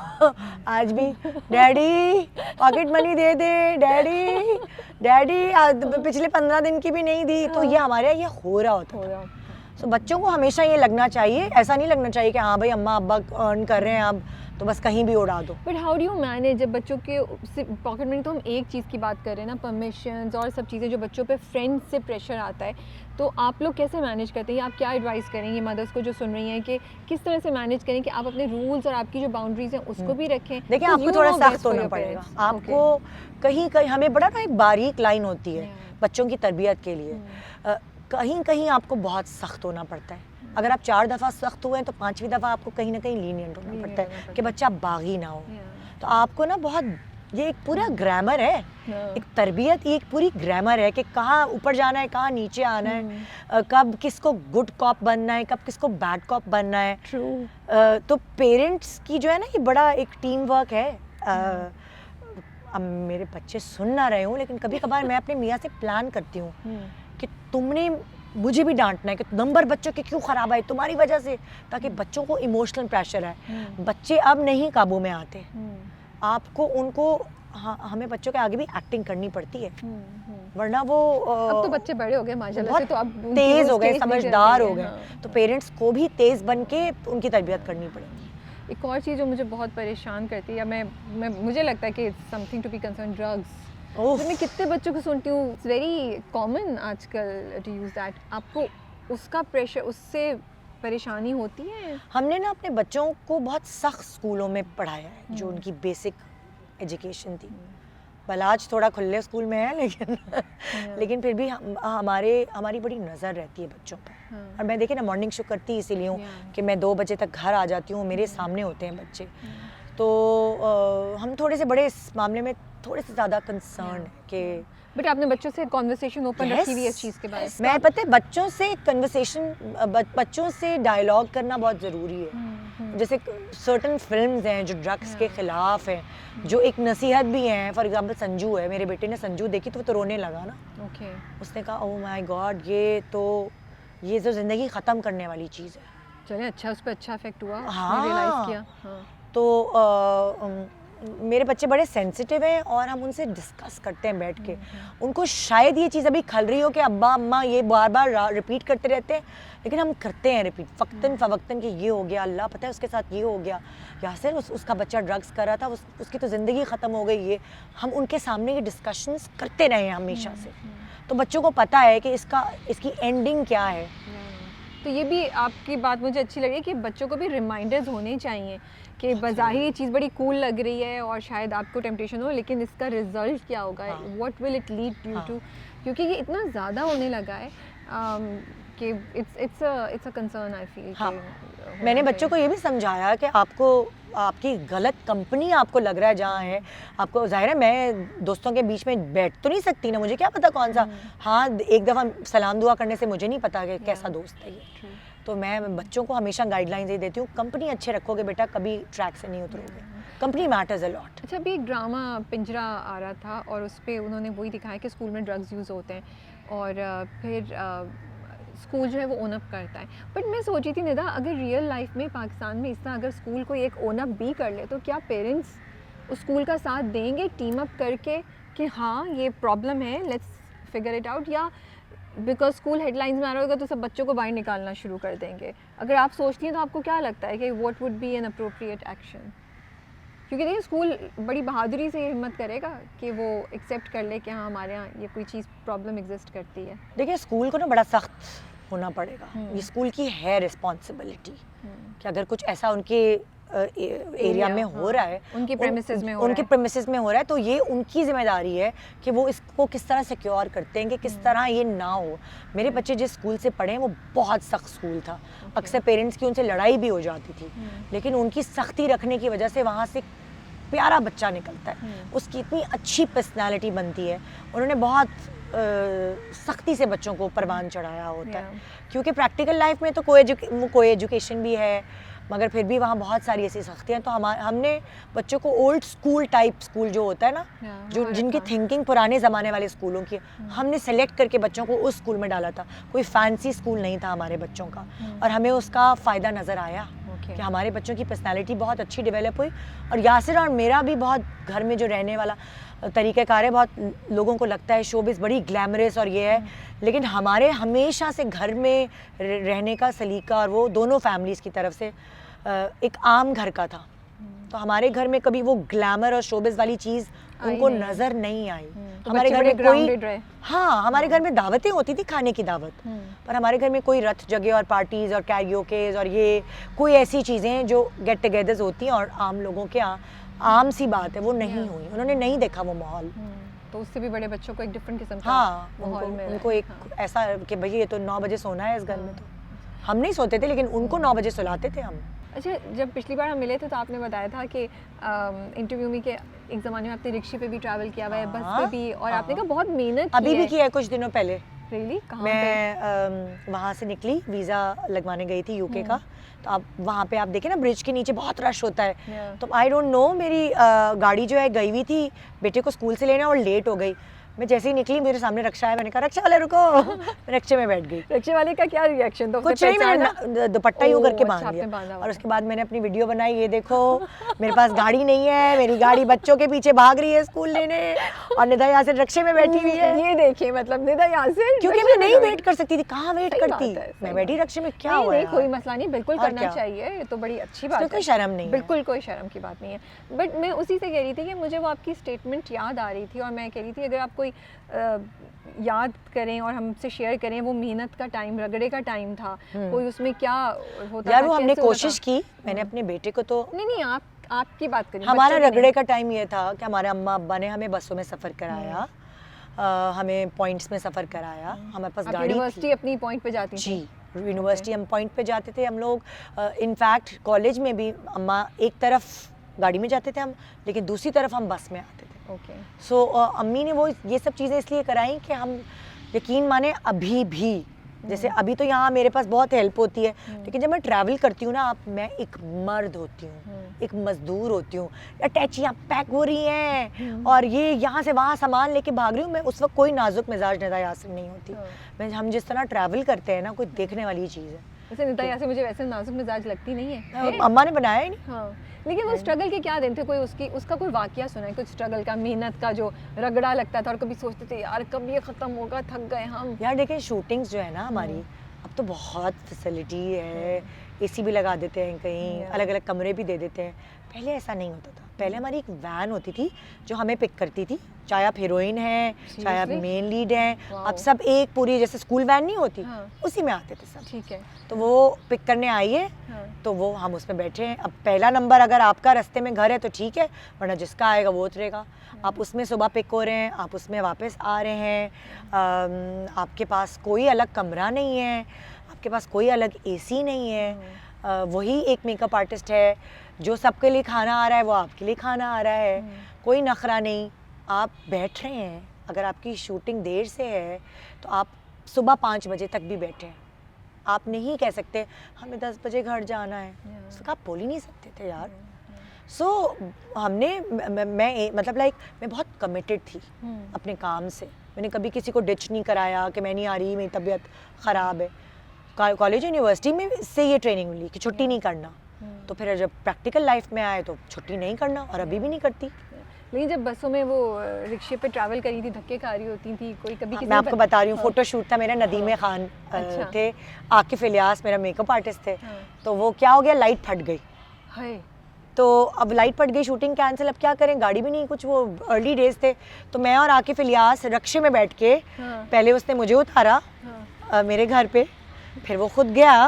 आज भी डैडी पॉकेट मनी दे दे, डैडी डैडी, पिछले 15 दिन की भी नहीं दी। तो ये हमारे यहाँ ये हो रहा होता है। तो बच्चों को हमेशा ये लगना चाहिए, ऐसा नहीं लगना चाहिए कि हाँ भाई अम्मा अब्बा अर्न कर रहे हैं अब तो बस कहीं भी उड़ा दो। But how do you manage जब बच्चों के पॉकेट मनी, तो हम एक चीज़ की बात कर रहे हैं ना, परमिशंस और सब चीज़ें जो बच्चों पे फ्रेंड्स से प्रेशर आता है, तो आप लोग कैसे मैनेज करते हैं? आप क्या एडवाइस करेंगे मदर्स को जो सुन रही हैं कि किस तरह से मैनेज करें कि आप अपने रूल्स और आपकी जो बाउंड्रीज हैं उसको भी रखें? देखिए आपको थोड़ा सख्त होना पड़ेगा, आपको कहीं कहीं हमें बड़ा ना एक बारीक लाइन होती है बच्चों की तरबियत के लिए, कहीं कहीं आपको बहुत सख्त होना पड़ता है। अगर आप 4 दफ़ा सख्त हुए हैं तो 5वीं दफ़ा आपको कहीं ना कहीं लीनियंट होना पड़ता है कि बच्चा बागी ना हो। तो आपको ना बहुत, ये एक पूरा ग्रामर है, एक तरबियत, ये एक पूरी ग्रामर है कि कहाँ ऊपर जाना है, कहाँ नीचे आना है, कब किसको गुड कॉप बनना है, कब किसको बैड कॉप बनना है। ट्रू। तो पेरेंट्स की जो है ना ये बड़ा एक टीम वर्क है। अब मेरे बच्चे सुन ना रहे हूँ लेकिन कभी कभार मैं अपने मियाँ से प्लान करती हूँ कि तुमने मुझे भी डांटना है कि नंबर बच्चों के क्यों ख़राब आए तुम्हारी वजह से, ताकि बच्चों को इमोशनल प्रेशर है। बच्चे अब नहीं काबू में आते, आपको उनको हमें बच्चों के आगे भी एक्टिंग करनी पड़ती है, वरना वो अब तो बच्चे बड़े हो गए माशाल्लाह से, तो अब तेज़ हो गए, समझदार हो गए। तो पेरेंट्स को भी तेज़ बन के उनकी तरबियत करनी पड़ेगी। एक और चीज़ जो मुझे बहुत परेशान करती है, या मैं मुझे लगता है कि it's something to be concern, drugs. तो मैं कितने बच्चों को सुनती हूँ, इट्स वेरी कॉमन आजकल टू यूज़ दैट। आपको उसका प्रेशर, उससे परेशानी होती है? हमने ना अपने बच्चों को बहुत सख्त स्कूलों में पढ़ाया है, जो उनकी बेसिक एजुकेशन थी। बलाज थोड़ा खुले स्कूल में है लेकिन फिर भी हमारी बड़ी नज़र रहती है बच्चों पर। और मैं देखिए ना मॉर्निंग शो करती इसीलिए हूँ कि मैं 2 बजे तक घर आ जाती हूँ, मेरे सामने होते हैं बच्चे। तो हम थोड़े से बड़े इस मामले में थोड़े से ज़्यादा कंसर्न है कि बट आपने बच्चों से कॉन्वर्सेशन ओपन रखी हुई है इस चीज़ के बारे में? मैं पता है बच्चों से कन्वर्सेशन, बच्चों से डायलॉग करना बहुत ज़रूरी है। जैसे सर्टन फिल्म्स हैं जो ड्रग्स के ख़िलाफ़ हैं, जो एक नसीहत भी हैं। फॉर एग्जांपल संजू है, मेरे बेटे ने संजू देखी तो वो तो रोने लगा ना। ओके। उसने कहा ओह माय गॉड, ये तो ज़िंदगी ख़त्म करने वाली चीज़ है। चलिए अच्छा, उस पर अच्छा इफेक्ट हुआ, हाँ। रियलाइज़ किया। हाँ। तो मेरे बच्चे बड़े सेंसिटिव हैं और हम उनसे डिस्कस करते हैं बैठ के। उनको शायद ये चीज़ अभी खल रही हो कि अब्बा अम्मा ये बार बार रिपीट करते रहते हैं, लेकिन हम करते हैं रिपीट फ़क्तन फ़वक्तन कि ये हो गया, अल्लाह पता है उसके साथ ये हो गया, यासिर उसका बच्चा ड्रग्स कर रहा था, उसकी तो ज़िंदगी ख़त्म हो गई। ये हम उनके सामने ये डिस्कशंस करते रहे हैं हमेशा से, तो बच्चों को पता है कि इसकी एंडिंग क्या है। तो ये भी आपकी बात मुझे अच्छी लगी कि बच्चों को भी रिमाइंडर्स होने चाहिए कि बज़ाहिर ये चीज़ बड़ी कूल लग रही है और शायद आपको टेम्पटेशन हो, लेकिन इसका रिजल्ट क्या होगा, what will it lead you to, क्योंकि ये इतना ज़्यादा होने लगा है कि it's a concern I feel. मैंने बच्चों को ये भी समझाया कि आपकी गलत कंपनी आपको लग रहा है जहाँ है, आपको ज़ाहिर है मैं दोस्तों के बीच में बैठ तो नहीं सकती ना, मुझे क्या पता कौन सा, हाँ एक दफ़ा सलाम दुआ करने से मुझे नहीं पता कि कैसा दोस्त है ये। तो मैं बच्चों को हमेशा गाइडलाइंस ही देती हूँ, कंपनी अच्छे रखोगे बेटा कभी ट्रैक से नहीं उतरोगे, कंपनी मैटर्स अ लॉट। अच्छा, अभी एक ड्रामा पिंजरा आ रहा था और उस पर उन्होंने वही दिखाया कि स्कूल में ड्रग्स यूज़ होते हैं और फिर स्कूल जो है वो ओन अप करता है। बट मैं सोची थी निदा, अगर रियल लाइफ में पाकिस्तान में इस तरह अगर स्कूल कोई एक ओन अप भी कर ले तो क्या पेरेंट्स उस स्कूल का साथ देंगे टीम अप करके कि हाँ ये प्रॉब्लम है, लेट्स फिगर इट आउट, या बिकॉज स्कूल हेडलाइंस में आ रहा होगा तो सब बच्चों को बाहर निकालना शुरू कर देंगे? अगर आप सोचती हैं तो आपको क्या लगता है कि what would be an appropriate action? क्योंकि देखिए स्कूल बड़ी बहादुरी से हिम्मत करेगा कि वो एक्सेप्ट कर ले कि हाँ हमारे यहाँ ये कोई चीज़ प्रॉब्लम एग्जिस्ट करती है। देखिए स्कूल को ना बड़ा सख्त होना पड़ेगा, ये स्कूल की है रिस्पॉन्सिबिलिटी कि अगर कुछ ऐसा उनके एरिया में हो रहा है, उनकी premises में हो उनके रहा है। प्रेमिसेस में हो रहा है, तो ये उनकी जिम्मेदारी है कि वो इसको किस तरह सिक्योर करते हैं कि किस तरह ये ना हो। मेरे बच्चे जिस स्कूल से पढ़े हैं वो बहुत सख्त स्कूल था, अक्सर पेरेंट्स की उनसे लड़ाई भी हो जाती थी, लेकिन उनकी सख्ती रखने की वजह से वहाँ से प्यारा बच्चा निकलता है, उसकी इतनी अच्छी पर्सनालिटी बनती है। उन्होंने बहुत सख्ती से बच्चों को परवान चढ़ाया होता है, क्योंकि प्रैक्टिकल लाइफ में तो कोई एजुकेशन भी है, मगर फिर भी वहाँ बहुत सारी ऐसी सख्तियाँ। तो हमने बच्चों को ओल्ड स्कूल टाइप स्कूल जो होता है ना, जो जिनकी थिंकिंग पुराने ज़माने वाले स्कूलों की, हमने सेलेक्ट करके बच्चों को उस स्कूल में डाला था। कोई फैंसी स्कूल नहीं था हमारे बच्चों का, और हमें उसका फ़ायदा नज़र आया कि हमारे बच्चों की पर्सनालिटी बहुत अच्छी डेवलप हुई। और यासिर और मेरा भी बहुत घर में जो रहने वाला तरीक़ाकार है, बहुत लोगों को लगता है शोबिज़ बड़ी ग्लैमरस और ये है, लेकिन हमारे हमेशा से घर में रहने का सलीका और वो दोनों फैमिलीज़ की तरफ से एक आम घर का था। तो हमारे घर में कभी वो ग्लैमर और शोबिज़ वाली चीज़ उनको नज़र नहीं आई। तो हमारे घर में कोई हाँ, हमारे घर में दावतें होती थी, खाने की दावत, पर हमारे घर में कोई रथ जगह और पार्टीज़ और कैरियोकेज और ये कोई ऐसी चीज़ें जो गेट टुगेदर्स होती हैं और आम लोगों के यहाँ आम सी बात है, वो नहीं हुई। उन्होंने नहीं देखा वो माहौल। तो उससे भी बड़े बच्चों को एक डिफरेंट किस्म का हाँ, माहौल मिला है। उनको एक ऐसा कि भाई ये तो 9 बजे सोना है इस घर में। तो हम नहीं सोते थे, लेकिन उनको 9 बजे सुलाते थे हम। अच्छा, जब पिछली बार हम मिले थे तो आपने बताया था कि इंटरव्यू में कि एक ज़माने में आपने रिक्शे पे भी ट्रैवल किया हुआ है, बस पे भी, और आपने कहा बहुत मेहनत अभी भी किया है कुछ दिनों पहले। रियली? कहाँ पे? मैं वहाँ से निकली, वीज़ा लगवाने गई थी यूके का। तो आप वहाँ पे आप देखें ना, ब्रिज के नीचे बहुत रश होता है। तो आई डोंट नो, मेरी गाड़ी जो है गई हुई थी बेटे को स्कूल से लेने और लेट हो गई। मैं जैसे ही निकली मेरे सामने रक्षा है, मैंने कहा रक्षा वाले रुको। मैं रक्षे में बैठ गई। रक्षे वाले का क्या रिएक्शन? तो कुछ नहीं, मैंने दुपट्टा यूं करके बांध दिया, और उसके बाद मैंने अपनी वीडियो बनाई, ये देखो मेरे पास गाड़ी नहीं है, मेरी गाड़ी बच्चों के पीछे भाग रही है स्कूल लेने, और निदा यासिर रक्षे में बैठी हुई है। ये देखिए, मतलब निदा यासिर, क्योंकि मैं नहीं वेट कर सकती थी, कहाँ वेट करती, मैं बैठी रक्षे में, क्या हुआ? नहीं, कोई मसला नहीं, बिल्कुल करना चाहिए, ये तो बड़ी अच्छी बात है, कोई शर्म नहीं, बिल्कुल कोई शर्म की बात नहीं है। बट मैं उसी से कह रही थी कि मुझे वो आपकी स्टेटमेंट याद आ रही थी, और मैं कह रही थी अगर आप कोई याद करें और हमसे शेयर करें, वो मेहनत का टाइम, रगड़े का टाइम था, कोई उसमें क्या होता यार, वो हमने कोशिश की। मैंने अपने बेटे को तो नहीं, आपकी बात करिए। हमारा रगड़े का टाइम ये था कि हमारे अम्मा अब्बा ने हमें बसों में सफ़र कराया, हमें पॉइंट्स में सफ़र कराया। हमारे पास गाड़ी, यूनिवर्सिटी अपनी पॉइंट पे जाती थी? जी, यूनिवर्सिटी हम पॉइंट पे जाते थे हम लोग। इनफैक्ट कॉलेज में भी अम्मा एक तरफ गाड़ी में जाते थे हम, लेकिन दूसरी तरफ हम बस में आते थे। सो अम्मी ने वो ये सब चीज़ें इसलिए कराई कि हम, यकीन माने, अभी भी जैसे अभी तो यहाँ मेरे पास बहुत हेल्प होती है, लेकिन जब मैं ट्रैवल करती हूँ ना, मैं एक मर्द होती हूँ, एक मजदूर होती हूँ। अटैचियाँ पैक हो रही हैं और ये यहाँ से वहाँ सामान लेके भाग रही हूँ, मैं उस वक्त कोई नाजुक मिजाज निदा यासिर नहीं होती। हम जिस तरह ट्रैवल करते हैं ना, कोई देखने वाली चीज़ है। वैसे निदा यासिर मुझे वैसे नाजुक मिजाज लगती नहीं है, अम्मा ने बनाया ही नहीं। हाँ, लेकिन वो स्ट्रगल के क्या दिन थे? कोई उसका कोई वाकया सुना है, कुछ स्ट्रगल का, मेहनत का, जो रगड़ा लगता था और कभी सोचते थे यार कब ये ख़त्म होगा, थक गए हम? यार देखिए, शूटिंग्स जो है ना हमारी, अब तो बहुत फैसिलिटी है, एसी भी लगा देते हैं, कहीं अलग अलग कमरे भी दे देते हैं। पहले ऐसा नहीं होता था। पहले हमारी एक वैन होती थी जो हमें पिक करती थी, चाहे आप हीरोइन हैं, चाहे आप मेन लीड हैं, अब सब एक पूरी जैसे स्कूल वैन नहीं होती, उसी में आते थे सब। ठीक है। तो वो पिक करने आई है, तो वो हम उसमें बैठे हैं। अब पहला नंबर अगर आपका रास्ते में घर है तो ठीक है, वरना जिसका आएगा वो उतरेगा। आप उसमें सुबह पिक हो रहे हैं, आप उसमें वापस आ रहे हैं, आपके पास कोई अलग कमरा नहीं है, आपके पास कोई अलग एसी नहीं है, वही एक मेकअप आर्टिस्ट है जो सबके लिए खाना आ रहा है, वो आपके लिए खाना आ रहा है, कोई नखरा नहीं। आप बैठ रहे हैं, अगर आपकी शूटिंग देर से है तो आप सुबह 5 बजे तक भी बैठे हैं, आप नहीं कह सकते हमें 10 बजे घर जाना है, उसका आप बोल ही नहीं सकते थे यार। हमने मैं मतलब मैं बहुत कमिटेड थी अपने काम से। मैंने कभी किसी को डिच नहीं कराया कि मैं नहीं आ रही, मेरी तबीयत ख़राब है। कॉलेज यूनिवर्सिटी में से ये ट्रेनिंग मिली कि छुट्टी नहीं करना, तो फिर जब प्रैक्टिकल लाइफ में आए तो छुट्टी नहीं करना, और अभी भी नहीं करती। लेकिन जब बसों में वो रिक्शे पे ट्रैवल करी थी, धक्के खा रही होती थी, कोई कभी किसी मैं आपको बता रही हूँ, फोटो शूट था मेरा, नदीम खान थे, आकिफ इलियास मेरा मेकअप आर्टिस्ट थे, तो वो क्या हो गया, लाइट फट गई। तो अब लाइट फट गई, शूटिंग कैंसिल, अब क्या करें, गाड़ी भी नहीं, कुछ वो अर्ली डेज थे। तो मैं और आकिफ इलियास रक्शे में बैठ के, पहले उसने मुझे उतारा मेरे घर पे, फिर वो खुद गया।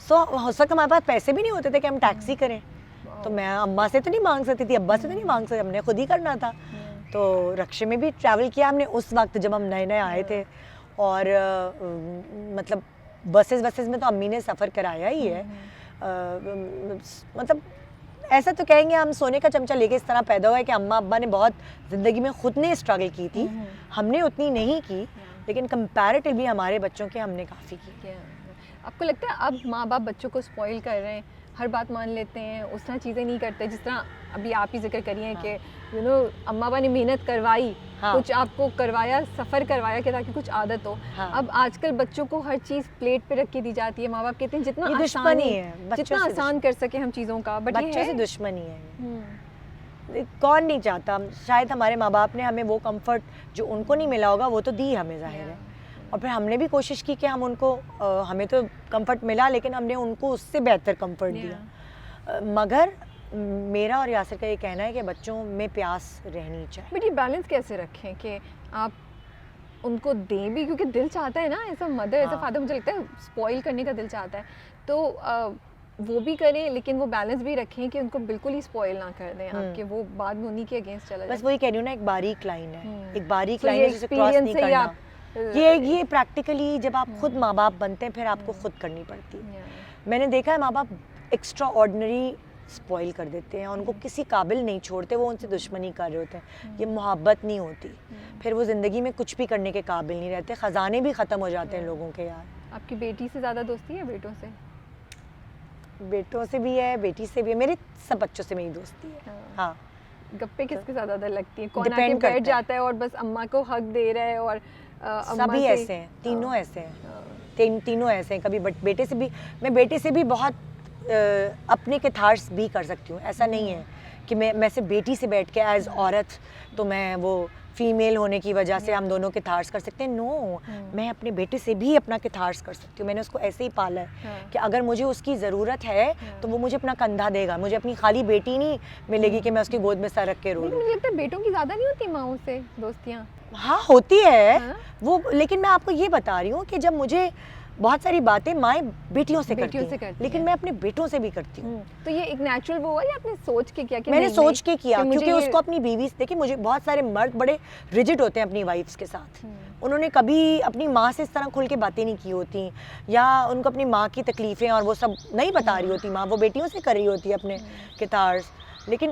हो सकता हमारे पास पैसे भी नहीं होते थे कि हम टैक्सी करें, तो मैं अम्मा से तो नहीं मांग सकती थी, अब्बा से तो नहीं मांग सकती, हमने खुद ही करना था। तो रक्शे में भी ट्रैवल किया हमने उस वक्त जब हम नए नए आए थे, और मतलब बसेस में तो अम्मी ने सफ़र कराया ही है। मतलब ऐसा तो कहेंगे हम सोने का चमचा लेके इस तरह पैदा हुआ है कि अम्मा अब्बा ने बहुत ज़िंदगी में खुद ने स्ट्रगल की थी, हमने उतनी नहीं की, लेकिन कंपैरेटिवली हमारे बच्चों के हमने काफ़ी की। आपको लगता है अब माँ बाप बच्चों को स्पॉइल कर रहे हैं, हर बात मान लेते हैं, उस तरह चीज़ें नहीं करते जिस तरह अभी आप ही जिक्र करिए हैं कि अम्मा बाबा ने मेहनत करवाई, कुछ आपको करवाया, सफ़र करवाया कि ताकि कुछ आदत हो। अब आजकल बच्चों को हर चीज़ प्लेट पे रख के दी जाती है, माँ बाप कहते हैं जितना आसान कर सके हम चीज़ों का, बट बच्चों से दुश्मनी है। कौन नहीं चाहता, शायद हमारे माँ बाप ने हमें वो कंफर्ट जो उनको नहीं मिला होगा वो तो दी हमें, जाहिर है, और फिर हमने भी कोशिश की कि हम उनको हमें तो कंफर्ट मिला लेकिन हमने उनको उससे बेहतर कंफर्ट दिया। मगर मेरा और यासिर का ये कहना है कि बच्चों में प्यास रहनी चाहिए। बट ये बैलेंस कैसे रखें कि आप उनको दें भी, क्योंकि दिल चाहता है ना, as a mother as a father मुझे लगता है स्पॉइल करने का दिल चाहता है, तो वो भी करें लेकिन वो बैलेंस भी रखें कि उनको बिल्कुल ही स्पॉइल ना कर दें आपके, वो बाद में उन्हीं के अगेंस्ट चला जाए। बस वही कह रही हूँ ना, एक बारीक लाइन है, एक बारीक लाइन है जिसे क्रॉस नहीं करना। ये प्रैक्टिकली जब आप खुद माँ बाप बनते हैं फिर आपको खुद करनी पड़ती है। मैंने देखा है माँ बाप एक्स्ट्रा ऑर्डिनरी स्पॉइल कर देते हैं, उनको किसी काबिल नहीं छोड़ते, वो उनसे दुश्मनी कर रहे होते हैं, ये मोहब्बत नहीं होती, फिर वो ज़िंदगी में कुछ भी करने के काबिल नहीं रहते, ख़जाने भी ख़त्म हो जाते हैं लोगों के। यार आपकी बेटी से ज़्यादा दोस्ती है बेटों से? बेटों से भी है, बेटी से भी है, मेरे सब बच्चों से मेरी दोस्ती है। हाँ, गप्पे किसके ज़्यादा डर लगती है? कौन आके बैठ जाता है और बस अम्मा को हक दे रहा है? और सभी ऐसे हैं, तीनों ऐसे हैं, तीनों ऐसे हैं। कभी बेटे से भी, मैं बेटे से भी बहुत अपने के थाट्स भी कर सकती हूँ, ऐसा नहीं है कि मैं सिर्फ बेटी से बैठ के एज औरत तो मैं वो फीमेल होने की वजह से हम दोनों के थाट्स कर सकते हैं। नो, मैं अपने बेटे से भी अपना के थाट्स कर सकती हूँ। मैंने उसको ऐसे ही पाला है कि अगर मुझे उसकी ज़रूरत है तो वो मुझे अपना कंधा देगा, मुझे अपनी खाली बेटी नहीं मिलेगी कि मैं उसकी गोद में सर रख के रो लूँ। मुझे लगता है बेटों की ज़्यादा नहीं होती माँओं से दोस्तियाँ? हाँ होती है वो, लेकिन मैं आपको ये बता रही हूँ कि जब मुझे बहुत सारी बातें माएँ बेटियों से करती हैं, लेकिन मैं अपने बेटों से भी करती हूँ। तो ये एक नेचुरल वो है या आपने सोच के किया? मैंने सोच के किया, क्योंकि उसको अपनी बीवी से, देखिए मुझे बहुत सारे मर्द बड़े रिजिड होते हैं अपनी वाइफ्स के साथ, उन्होंने कभी अपनी माँ से इस तरह खुल के बातें नहीं की होती, या उनको अपनी माँ की तकलीफ़ें और वो सब नहीं बता रही होती माँ, वो बेटियों से कर रही होती है अपने कितार्स। लेकिन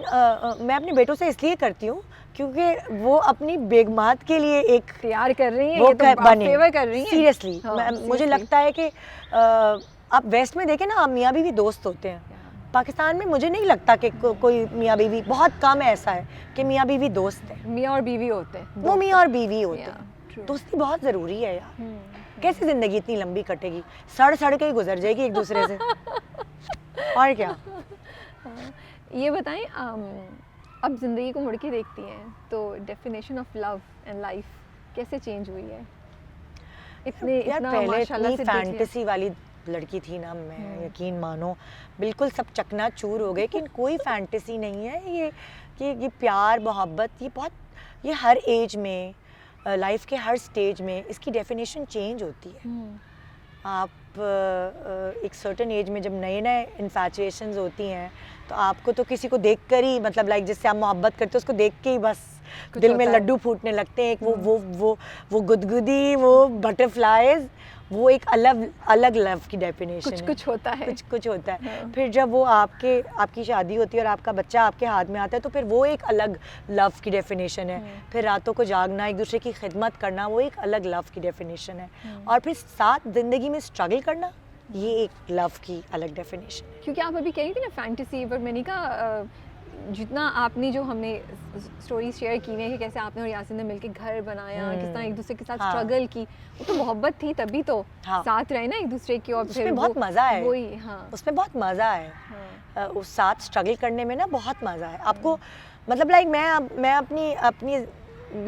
मैं अपने बेटों से इसलिए करती हूँ क्योंकि वो अपनी बेगमात के लिए एक तैयार कर रही हैं, वो ये तो बने, फेवर कर रही हैं सीरियसली। मुझे लगता है कि आप वेस्ट में देखें ना, मियाँ बीवी दोस्त होते हैं, पाकिस्तान में मुझे नहीं लगता कि कोई मियाँ बीवी, बहुत कम ऐसा है कि मियाँ बीवी दोस्त है। मियाँ और बीवी होते हैं, वो मियाँ और बीवी होते हैं। दोस्ती बहुत ज़रूरी है यार, कैसे ज़िंदगी इतनी लंबी कटेगी, सड़ के ही गुजर जाएगी एक दूसरे से, और क्या। ये बताएं, अब ज़िंदगी को मुड़ के देखती हैं तो definition of love and life कैसे चेंज हुई है? इतना पहले इतनी फैंटेसी वाली लड़की थी ना मैं, यकीन मानो बिल्कुल सब चकनाचूर हो गए कि कोई फैंटेसी नहीं है। ये प्यार मोहब्बत, ये हर एज में, लाइफ के हर स्टेज में इसकी डेफिनेशन चेंज होती है। आप एक सर्टेन एज में जब नए इन्फैचुएशंस होती हैं तो आपको तो किसी को देखकर ही, मतलब लाइक जिससे आप मोहब्बत करते हो उसको देख के ही बस दिल में लड्डू फूटने लगते हैं। एक वो गुदगुदी, वो बटरफ्लाइज, वो एक अलग लव की डेफिनेशन कुछ होता है, कुछ होता है। फिर जब वो आपकी शादी होती है और आपका बच्चा आपके हाथ में आता है तो फिर वो एक अलग लव की डेफिनेशन है। फिर रातों को जागना, एक दूसरे की खिदमत करना, वो एक अलग लव की डेफिनेशन है। और फिर साथ ज़िंदगी में स्ट्रगल करना, ये एक लव की अलग डेफिनेशन है। क्योंकि आप अभी कह रही थी ना फैंटेसी, पर मैंने कहा जितना आपने जो हमने स्टोरी शेयर की है कि कैसे आपने और यासिन ने मिलकर घर बनाया, किस तरह एक दूसरे के साथ स्ट्रगल की, वो तो मोहब्बत थी तभी तो साथ रहे ना एक दूसरे की, और फिर बहुत मज़ा है वही। उसमें बहुत मज़ा है, उस साथ स्ट्रगल करने में ना बहुत मज़ा है आपको। मतलब लाइक मैं अपनी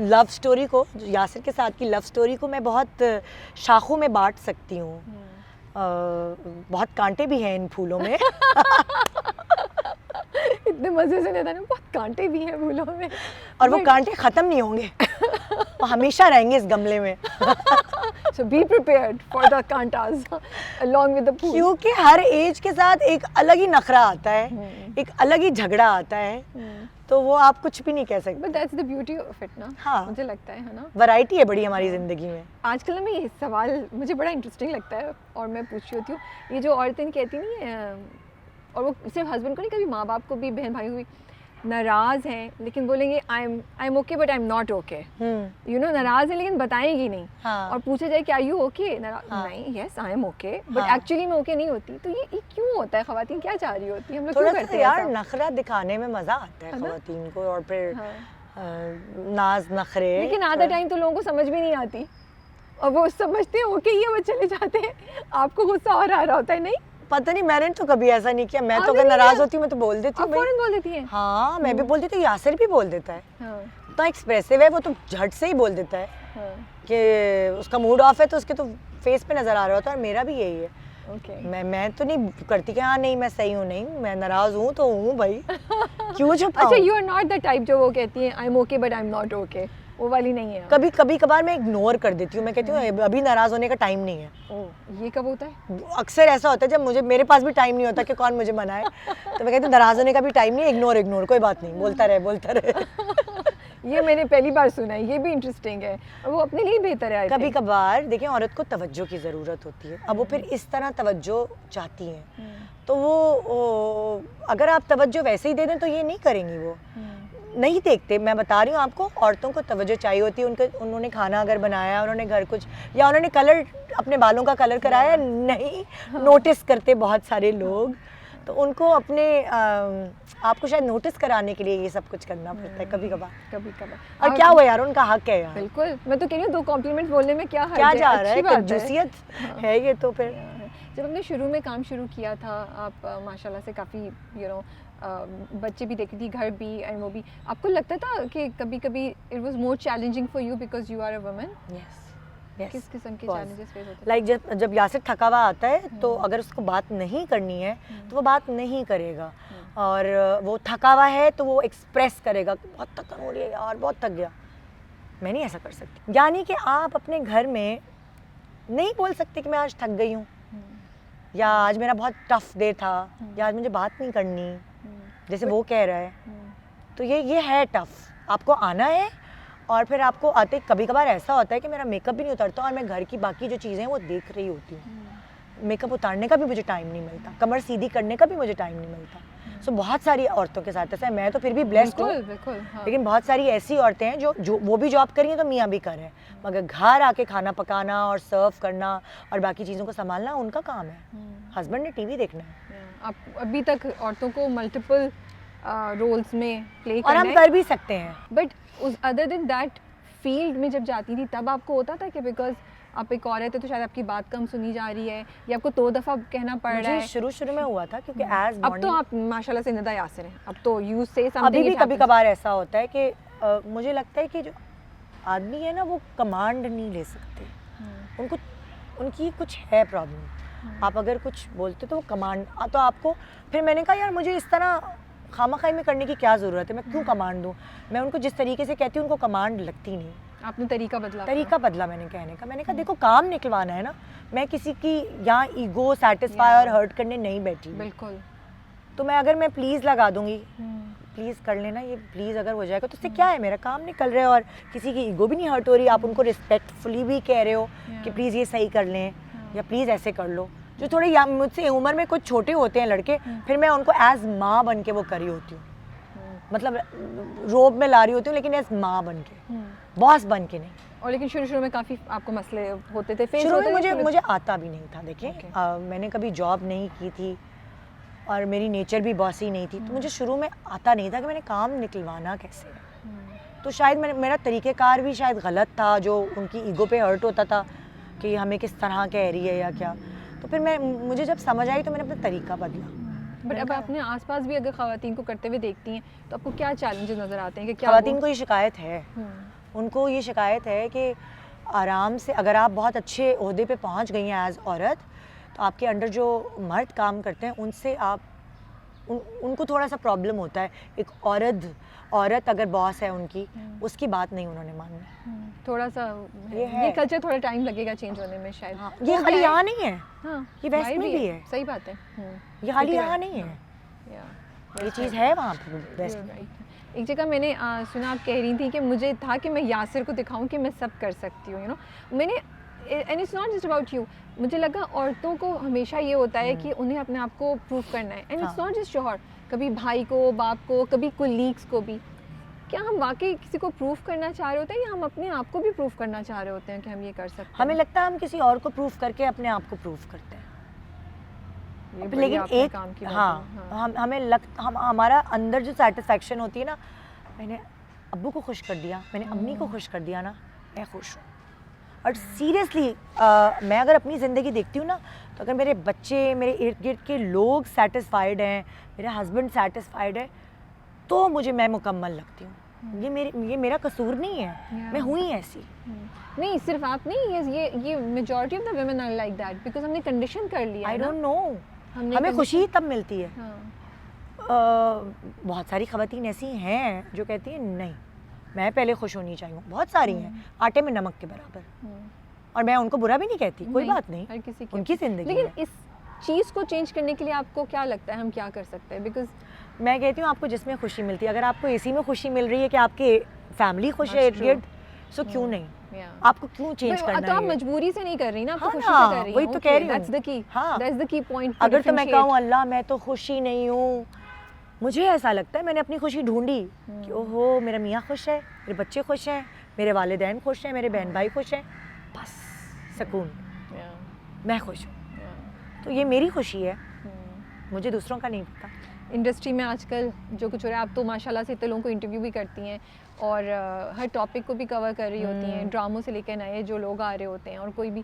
लव स्टोरी को, यासिर के साथ की लव स्टोरी को मैं बहुत शाखों में बांट सकती हूँ। बहुत कांटे भी हैं इन फूलों में। इतने मजे से नहीं था ना, बहुत कांटे भी हैं फूलों में, और वो कांटे ख़त्म नहीं होंगे, वो हमेशा रहेंगे इस गमले में। So be prepared for the kantas along with the pool. क्योंकि हर एज के साथ एक अलग ही नखरा आता है, एक अलग ही झगड़ा आता है, तो वो आप कुछ भी नहीं कह सकते। But that's the beauty of it ना। हाँ। मुझे लगता है ना। वैरायटी है बड़ी हमारी ज़िंदगी में। आजकल ना मैं ये सवाल मुझे बड़ा इंटरेस्टिंग लगता है और मैं पूछ रही होती हूँ, ये जो औरतें कहती नहीं है, और वो सिर्फ हस्बैंड को नहीं, कभी माँ बाप को भी, बहन भाई को भी, नाराज़ हैं लेकिन बोलेंगे आई am okay but I am not okay, you know, नाराज़ है लेकिन बताएंगी नहीं। हाँ। और पूछा जाए क्या यू ओके, हाँ। नहीं, yes I am okay, but हाँ। एक्चुअली मैं ओके नहीं होती। तो ये क्यों होता है? ख़वातीन क्या चाह रही होती हैं? हम लोग थोड़ा क्यों सा करते हैं यार ऐसा? नखरा दिखाने में मज़ा आता है है ना? ख़वातीन को, और फिर हाँ। नाज नखरे। लेकिन आधा टाइम तो लोगों को समझ भी नहीं आती और वो समझते हैं ओके ये, वो चले जाते हैं, आपको गुस्सा और आ रहा होता है। नहीं, पता नहीं, मैंने तो कभी ऐसा नहीं किया। मैं तो आपने अगर नहीं नाराज किया? होती हूँ मैं तो बोल देती आप हूँ भाई। फौरन बोल देती हैं। हाँ, मैं भी बोल देती हूँ, यासिर भी बोल देता है। हाँ, इतना एक्सप्रेसिव है वो, तो झट से ही बोल देता है हाँ, कि उसका मूड ऑफ है तो उसके तो फेस पे नज़र आ रहा होता है, और मेरा भी यही है। ओके। मैं तो नहीं करती कि हाँ नहीं मैं सही हूँ, नहीं मैं नाराज़ हूँ तो हूँ भाई, क्यों छुपाऊँ? अच्छा, you are not the type जो वो कहती है I am okay but I am not okay, वो वाली नहीं है आप? कभी कभार मैं इग्नोर कर देती हूँ, मैं कहती हूँ अभी नाराज़ होने का टाइम नहीं है। ओह, ये कब होता है? अक्सर ऐसा होता है जब मेरे पास भी टाइम नहीं होता कि कौन मुझे मनाए, तो मैं कहती हूँ नाराज़ होने का भी टाइम नहीं है, इग्नोर कोई बात नहीं, बोलता रहे। ये मैंने पहली बार सुना है, ये भी इंटरेस्टिंग है और वो अपने लिए बेहतर है। कभी कभार देखिए, औरत को तवज्जो की ज़रूरत होती है। अब वो फिर इस तरह तवज्जो चाहती हैं, तो वो अगर आप तवज्जो वैसे ही दे दें तो ये नहीं करेंगी, वो नहीं देखते। मैं बता रही हूँ आपको, औरतों को तवज्जो चाहिए होती है। उन्होंने खाना अगर बनाया, उन्होंने घर कुछ, या उन्होंने कलर, अपने बालों का कलर कराया, नहीं नोटिस करते बहुत सारे लोग, तो उनको अपने आपको शायद नोटिस कराने के लिए ये सब कुछ करना पड़ता है कभी कभार। कभी कभार। और क्या हुआ यार, उनका हक है यार, बिल्कुल, मैं तो कह रही हूँ 2 कॉम्प्लीमेंट बोलने में क्या हर्ज क्या है? जा रहा अच्छी है, बात कंजूसियत है ये तो। फिर जब हमने शुरू में काम शुरू किया था, आप माशाल्लाह से काफ़ी यू नो बच्चे भी देखती थी, घर भी, एंड वो भी, आपको लगता था कि कभी कभी it was more challenging for you because you are a woman? किस किस्म के चैलेंजेस फेस होते हैं? लाइक जब यासिर थका हुआ आता है तो अगर उसको बात नहीं करनी है तो वो बात नहीं करेगा, और वो थका हुआ है तो वो एक्सप्रेस करेगा बहुत थकान हो रही है यार, बहुत थक गया। मैं नहीं ऐसा कर सकती। यानी कि आप अपने घर में नहीं बोल सकते कि मैं आज थक गई हूँ, या आज मेरा बहुत टफ डे था, या आज मुझे बात नहीं करनी, जैसे वो कह रहा है। तो ये है टफ, आपको आना है। और फिर आपको आते कभी कभार ऐसा होता है कि मेरा मेकअप भी नहीं उतरता और मैं घर की बाकी जो चीज़ें हैं वो देख रही होती हूँ। मेकअप उतारने का भी मुझे टाइम नहीं मिलता, कमर सीधी करने का भी मुझे टाइम नहीं मिलता। सो बहुत सारी औरतों के साथ ऐसा है। मैं तो फिर भी ब्लेस्ड हूँ, बिल्कुल, हाँ। लेकिन बहुत सारी ऐसी औरतें हैं जो वो भी जॉब करी हैं तो मियाँ भी कर रहे हैं, मगर घर आके खाना पकाना और सर्व करना और बाकी चीज़ों को संभालना उनका काम है। हस्बैंड ने टीवी देखना है। आप अभी तक औरतों को मल्टीपल रोल्स में प्ले और करना हम है, कर भी सकते हैं। बट उस अदर देन दैट फील्ड में जब जाती थी तब आपको होता था कि बिकॉज आप एक औरत है तो शायद आपकी बात कम सुनी जा रही है, या आपको 2 दफ़ा कहना पड़ रहा मुझे है? शुरू में हुआ था क्योंकि एज अब तो आप माशाल्लाह से निदा यासिर हैं, अब तो यू से समथिंग। अभी भी कभी कभार ऐसा होता है कि मुझे लगता है कि जो आदमी है ना वो कमांड नहीं ले सकते, उनको उनकी कुछ है प्रॉब्लम। आप अगर कुछ बोलते तो वो कमांड, तो आपको फिर मैंने कहा यार मुझे इस तरह खामखाई में करने की क्या ज़रूरत है, मैं क्यों कमांड दूँ। मैं उनको जिस तरीके से कहती हूँ उनको कमांड लगती नहीं। आपने तरीका बदला? तरीका बदला मैंने कहने का। मैंने कहा देखो काम निकलवाना है ना, मैं किसी की यहाँ ईगो सेटिस्फाई और हर्ट करने नहीं बैठी। बिल्कुल। तो मैं अगर मैं प्लीज़ लगा दूँगी, प्लीज़ कर लेना ये, प्लीज़ अगर हो जाएगा तो उससे क्या है, मेरा काम निकल रहा है और किसी की ईगो भी नहीं हर्ट हो रही। आप उनको रिस्पेक्टफुली भी कह रहे हो कि प्लीज़ ये सही कर लें या प्लीज़ ऐसे कर लो। जो थोड़े या मुझसे उम्र में कुछ छोटे होते हैं लड़के, फिर मैं उनको एज माँ बन के वो करी होती हूँ, मतलब रोब में ला रही होती हूँ लेकिन एज माँ बन के, बॉस बन के नहीं। और लेकिन शुरू में काफ़ी आपको मसले होते थे, फेस शुरू होते में थे? मुझे आता भी नहीं था। देखिए मैंने कभी जॉब नहीं की थी और मेरी नेचर भी बॉसी नहीं थी, तो मुझे शुरू में आता नहीं था कि मैंने काम निकलवाना कैसे है। तो शायद मेरा तरीक़ेकार भी शायद गलत था, जो उनकी ईगो पे हर्ट होता था कि हमें किस तरह कह रही है या क्या। तो फिर मुझे जब समझ आई तो मैंने अपना तरीका बदला। बट अब अपने आसपास भी अगर ख़वातीन को करते हुए देखती हैं तो आपको क्या चैलेंजेस नज़र आते हैं कि क्या ख़वातीन को ये शिकायत है, उनको ये शिकायत है कि आराम से अगर आप बहुत अच्छे ओहदे पे पहुंच गई हैं एज औरत, तो आपके अंडर जो मर्द काम करते हैं उनसे आप उनको थोड़ा सा प्रॉब्लम होता है। एक औरत अगर बॉस है उनकी, उसकी बात नहीं उन्होंने माननी। थोड़ा सा ये है। ये कल्चर थोड़ा टाइम लगेगा चेंज होने में शायद। हाँ, ये खाली यहाँ नहीं है, हाँ, ये वेस्ट बाहर में भी है। सही बात है। ये खाली City यहाँ में। नहीं है, Yeah. ये चीज़ है वहाँ पे वेस्ट You're में। right. एक जगह मैंने सुना, आप कह रही थी कि मुझे था कि मैं यासिर को दिखाऊं कि मैं सब कर सकती हूँ, यू नो। मैंने and it's not just about you, मुझे लगा औरतों को हमेशा ये होता है कि उन्हें अपने आप को प्रूव करना है, एंड इट्स नॉट जस्ट शोहर, कभी भाई को, बाप को, कभी कोलीग्स को भी। क्या हम वाकई किसी को प्रूव करना चाह रहे होते हैं, या हम अपने आप को भी प्रूव करना चाह रहे होते हैं कि हम ये कर सकते हैं? हमें लगता है हम किसी और को प्रूव करके अपने आप को प्रूव करते हैं, ये बड़ी लेकिन आपने एक काम की बात हाँ, है। हम हमारा अंदर जो सेटिस्फेक्शन होती है ना, मैंने अब्बू को खुश कर दिया, मैंने अम्मी को खुश कर दिया ना, मैं खुश हूँ। और सीरियसली मैं अगर अपनी ज़िंदगी देखती हूँ ना, तो अगर मेरे बच्चे, मेरे इर्द गिर्द के लोग सेटिस्फाइड हैं, मेरा हस्बैंड सेटिस्फाइड है, तो मैं मुकम्मल लगती हूँ। ये मेरा कसूर नहीं है, मैं हुई ऐसी। नहीं, सिर्फ आप नहीं, ये majority of the women are like that, because हमने कंडीशन कर लिया आई है ना। डोंट नो, हमने हमें खुशी ही तब मिलती है। हाँ। बहुत सारी खवातीन ऐसी हैं जो कहती हैं नहीं, मैं पहले खुश होनी चाहिए, बहुत सारी हैं, आटे में नमक के बराबर, और मैं उनको बुरा भी नहीं कहती, कोई बात नहीं, हर किसी की उनकी ज़िंदगी लेकिन है। इस चीज़ को चेंज करने के लिए आपको क्या लगता है हम क्या कर सकते हैं? बिकॉज मैं कहती हूँ आपको जिसमें खुशी मिलती है, अगर आपको इसी में खुशी मिल रही है कि आपके फैमिली खुश है इर्द गिर्द, सो क्यों नहीं, आपको क्यों चेंज करना तो आप है? मजबूरी से नहीं कर रही ना, आपको हाँ खुशी से ना, कर रही हैं। वही तो कह रही हूँ। दैट्स द की, हाँ। That's the key point. अगर तो मैं कहूँ अल्लाह मैं तो खुश ही नहीं हूँ, मुझे ऐसा लगता है मैंने अपनी खुशी ढूंढी कि ओहो मेरा मियाँ खुश है, मेरे बच्चे खुश हैं, मेरे वालिदैन खुश हैं, मेरे बहन भाई खुश हैं, बस सुकून, मैं खुश हूँ। तो ये मेरी खुशी है, मुझे दूसरों का नहीं पता। इंडस्ट्री में आजकल जो कुछ हो रहा है, आप तो माशाल्लाह से इतने लोगों को इंटरव्यू भी करती हैं और हर टॉपिक को भी कवर कर रही होती हैं, ड्रामों से लेकर नए जो लोग आ रहे होते हैं, और कोई भी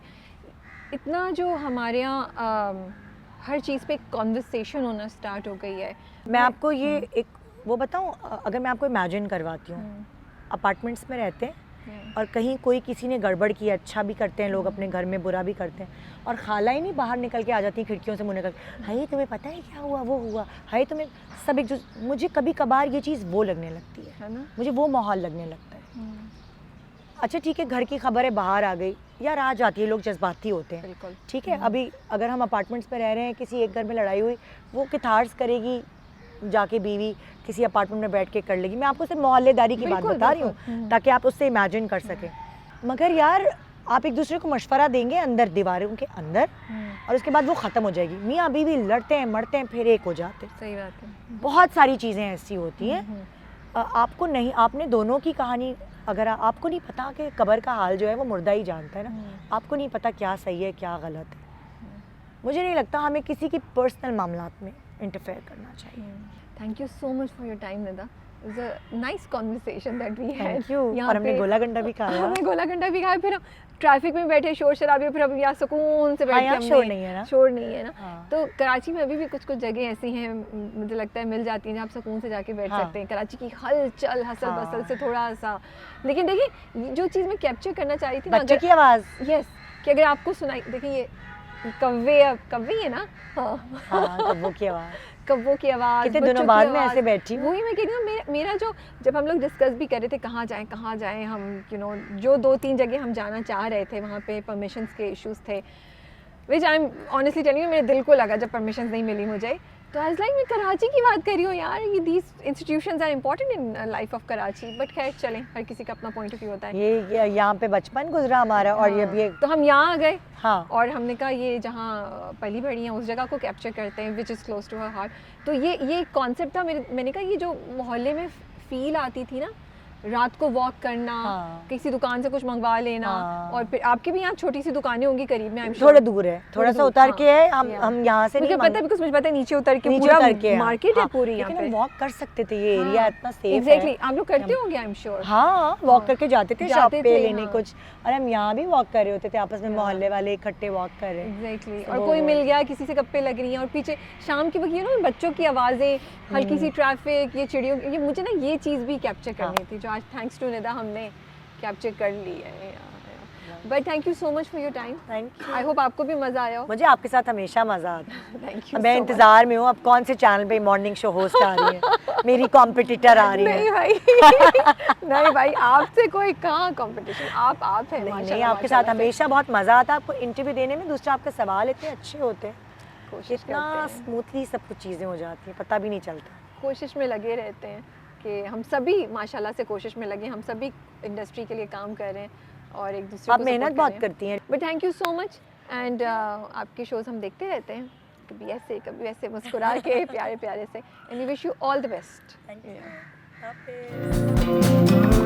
इतना जो हमारे यहाँ हर चीज़ पे एक कॉन्वर्सेशन होना स्टार्ट हो गई है। मैं आपको ये एक वो बताऊँ, अगर मैं आपको इमेजिन करवाती हूँ, अपार्टमेंट्स में रहते हैं और कहीं कोई किसी ने गड़बड़ की, अच्छा भी करते हैं लोग अपने घर में, बुरा भी करते हैं, और खाला ही नहीं बाहर निकल के आ जाती खिड़कियों से मुँह निकल, हाय तुम्हें पता है क्या हुआ, वो हुआ, हाय तुम्हें सब एक मुझे कभी कभार ये चीज़ वो लगने लगती है ना, मुझे वो माहौल लगने लगता है। अच्छा ठीक है, घर की खबर है बाहर आ गई, यार आ जाती है, लोग जज्बाती होते हैं, बिल्कुल ठीक है। अभी अगर हम अपार्टमेंट्स में रह रहे हैं, किसी एक घर में लड़ाई हुई, वो कितार्स करेगी जाके बीवी किसी अपार्टमेंट में बैठ के कर लेगी। मैं आपको सिर्फ मोहल्लेदारी की बात बता रही हूँ ताकि आप उससे इमेजिन कर सकें। मगर यार आप एक दूसरे को मशवरा देंगे अंदर दीवारों के अंदर, और उसके बाद वो ख़त्म हो जाएगी। मियाँ बीवी लड़ते हैं, मरते हैं, फिर एक हो जाते हैं। सही बात है। बहुत सारी चीज़ें ऐसी होती हैं, आपको नहीं, आपने दोनों की कहानी, अगर आपको नहीं पता कि कब्र का हाल जो है वो मुर्दा ही जानता है ना, आपको नहीं पता क्या सही है क्या गलत है। मुझे नहीं लगता हमें किसी की पर्सनल मामलात में इंटरफेयर करना चाहिए। Thank you so much for your time Nida, it was a nice conversation that we had. Thank you. और हमने गोला गंडा भी खाया। हमने गोला गंडा भी खाया, फिर ट्रैफिक में बैठे शोर शराबे, फिर अब यहाँ सुकून से बैठ के हमने शोर नहीं है ना, शोर नहीं है ना। हाँ। तो कराची में अभी भी कुछ कुछ जगह ऐसी हैं, मुझे लगता है मिल जाती हैं जहाँ आप सुकून से जाके बैठ सकते हैं। कराची की हलचल हसल बसल से थोड़ा सा, लेकिन देखिए जो चीज़ मैं कैप्चर करना चाह रही थी ना, बच्चे की आवाज़, यस, कि अगर आपको सुनाई, देखिए ये कव्वे है ना, हाँ कब्बों की आवाज़, कब्बों की आवाज़, कितने दिनों बाद मैं ऐसे बैठी हूँ। वही मैं कह रही हूँ, मेरा जो जब हम लोग डिस्कस भी कर रहे थे कहाँ जाएं हम, जो 2-3 जगह हम जाना चाह रहे थे, वहाँ पे परमिशंस के इश्यूज थे, which I am honestly telling you, मेरे दिल को लगा जब परमिशंस नहीं मिली मुझे, तो आई वाज लाइक मैं कराची की बात कर रही हूँ यार, ये these institutions are important in life of Karachi. But खैर चलें, हर किसी का अपना पॉइंट ऑफ व्यू होता है। ये यहाँ पे बचपन गुजरा हमारा, और ये भी तो हम यहाँ आ गए, हाँ, और हमने कहा ये जहाँ पली बड़ी हैं उस जगह को कैप्चर करते हैं, which is close to her heart. तो ये कॉन्सेप्ट था मैंने कहा ये जो मोहल्ले में फील आती थी ना, रात को वॉक करना, हाँ। किसी दुकान से कुछ मंगवा लेना, हाँ। और फिर आपके भी यहाँ छोटी सी दुकानें होंगी करीब में, थोड़ा दूर है, थोड़ा सा उतर के है, हम यहाँ से मुझे नहीं पता है, बिकॉज़ मुझे पता है नीचे उतर के नीचे पूरा उतर के, मार्केट है हाँ, पूरी यहाँ लेकिन पे। हम वॉक कर सकते थे, ये एरिया इतना सेफ है। एग्जैक्टली, आप लोग करते होंगे आई एम श्योर। हाँ, वॉक करके जाते थे शॉप पे लेने हाँ। कुछ, और हम यहाँ भी वॉक कर रहे होते थे, आपस में मोहल्ले वाले इकट्ठे वॉक कर रहे हैं। एग्जैक्टली, और कोई मिल गया, किसी से गप्पे लग रही हैं, और पीछे शाम की वक्त बच्चों की आवाज़ें, हल्की सी ट्रैफिक, ये चिड़ियों, ये मुझे ना ये चीज़ भी कैप्चर करनी थी, जो आज थैंक्स टू निदा हमने कैप्चर कर ली है। But thank you so much for your time. Thank you. I hope आपको भी मज़ा आया हो. मुझे आपके साथ हमेशा मज़ा आता है. Thank you. मैं इंतज़ार में हूँ अब कौन से चैनल पे मॉर्निंग शो होस्ट आ रही है. मेरी कॉम्पिटिटर आ रही नहीं है. भाई नहीं भाई, आपसे कोई कहाँ कंपटीशन. आप है. नहीं माशाल्लाह, आपके साथ माशाल्लाह से. हमेशा बहुत मज़ा आता है. आपको इंटरव्यू देने में. दूसरा आपके सवाल इतने अच्छे होते हैं. कोशिश इतना करते हैं. स्मूथली सब कुछ चीज़ें हो जाती हैं, पता भी नहीं चलता. कोशिश में लगे रहते हैं कि हम सभी माशाल्लाह से कोशिश में लगे. हम सभी इंडस्ट्री के लिए काम कर रहे हैं और एक दूसरे आप को मेहनत बहुत करती हैं. But thank you so much. And आपके शोज हम देखते रहते हैं, कभी ऐसे कभी वैसे मुस्कुरा के प्यारे प्यारे से. And we wish you all the best. Thank you.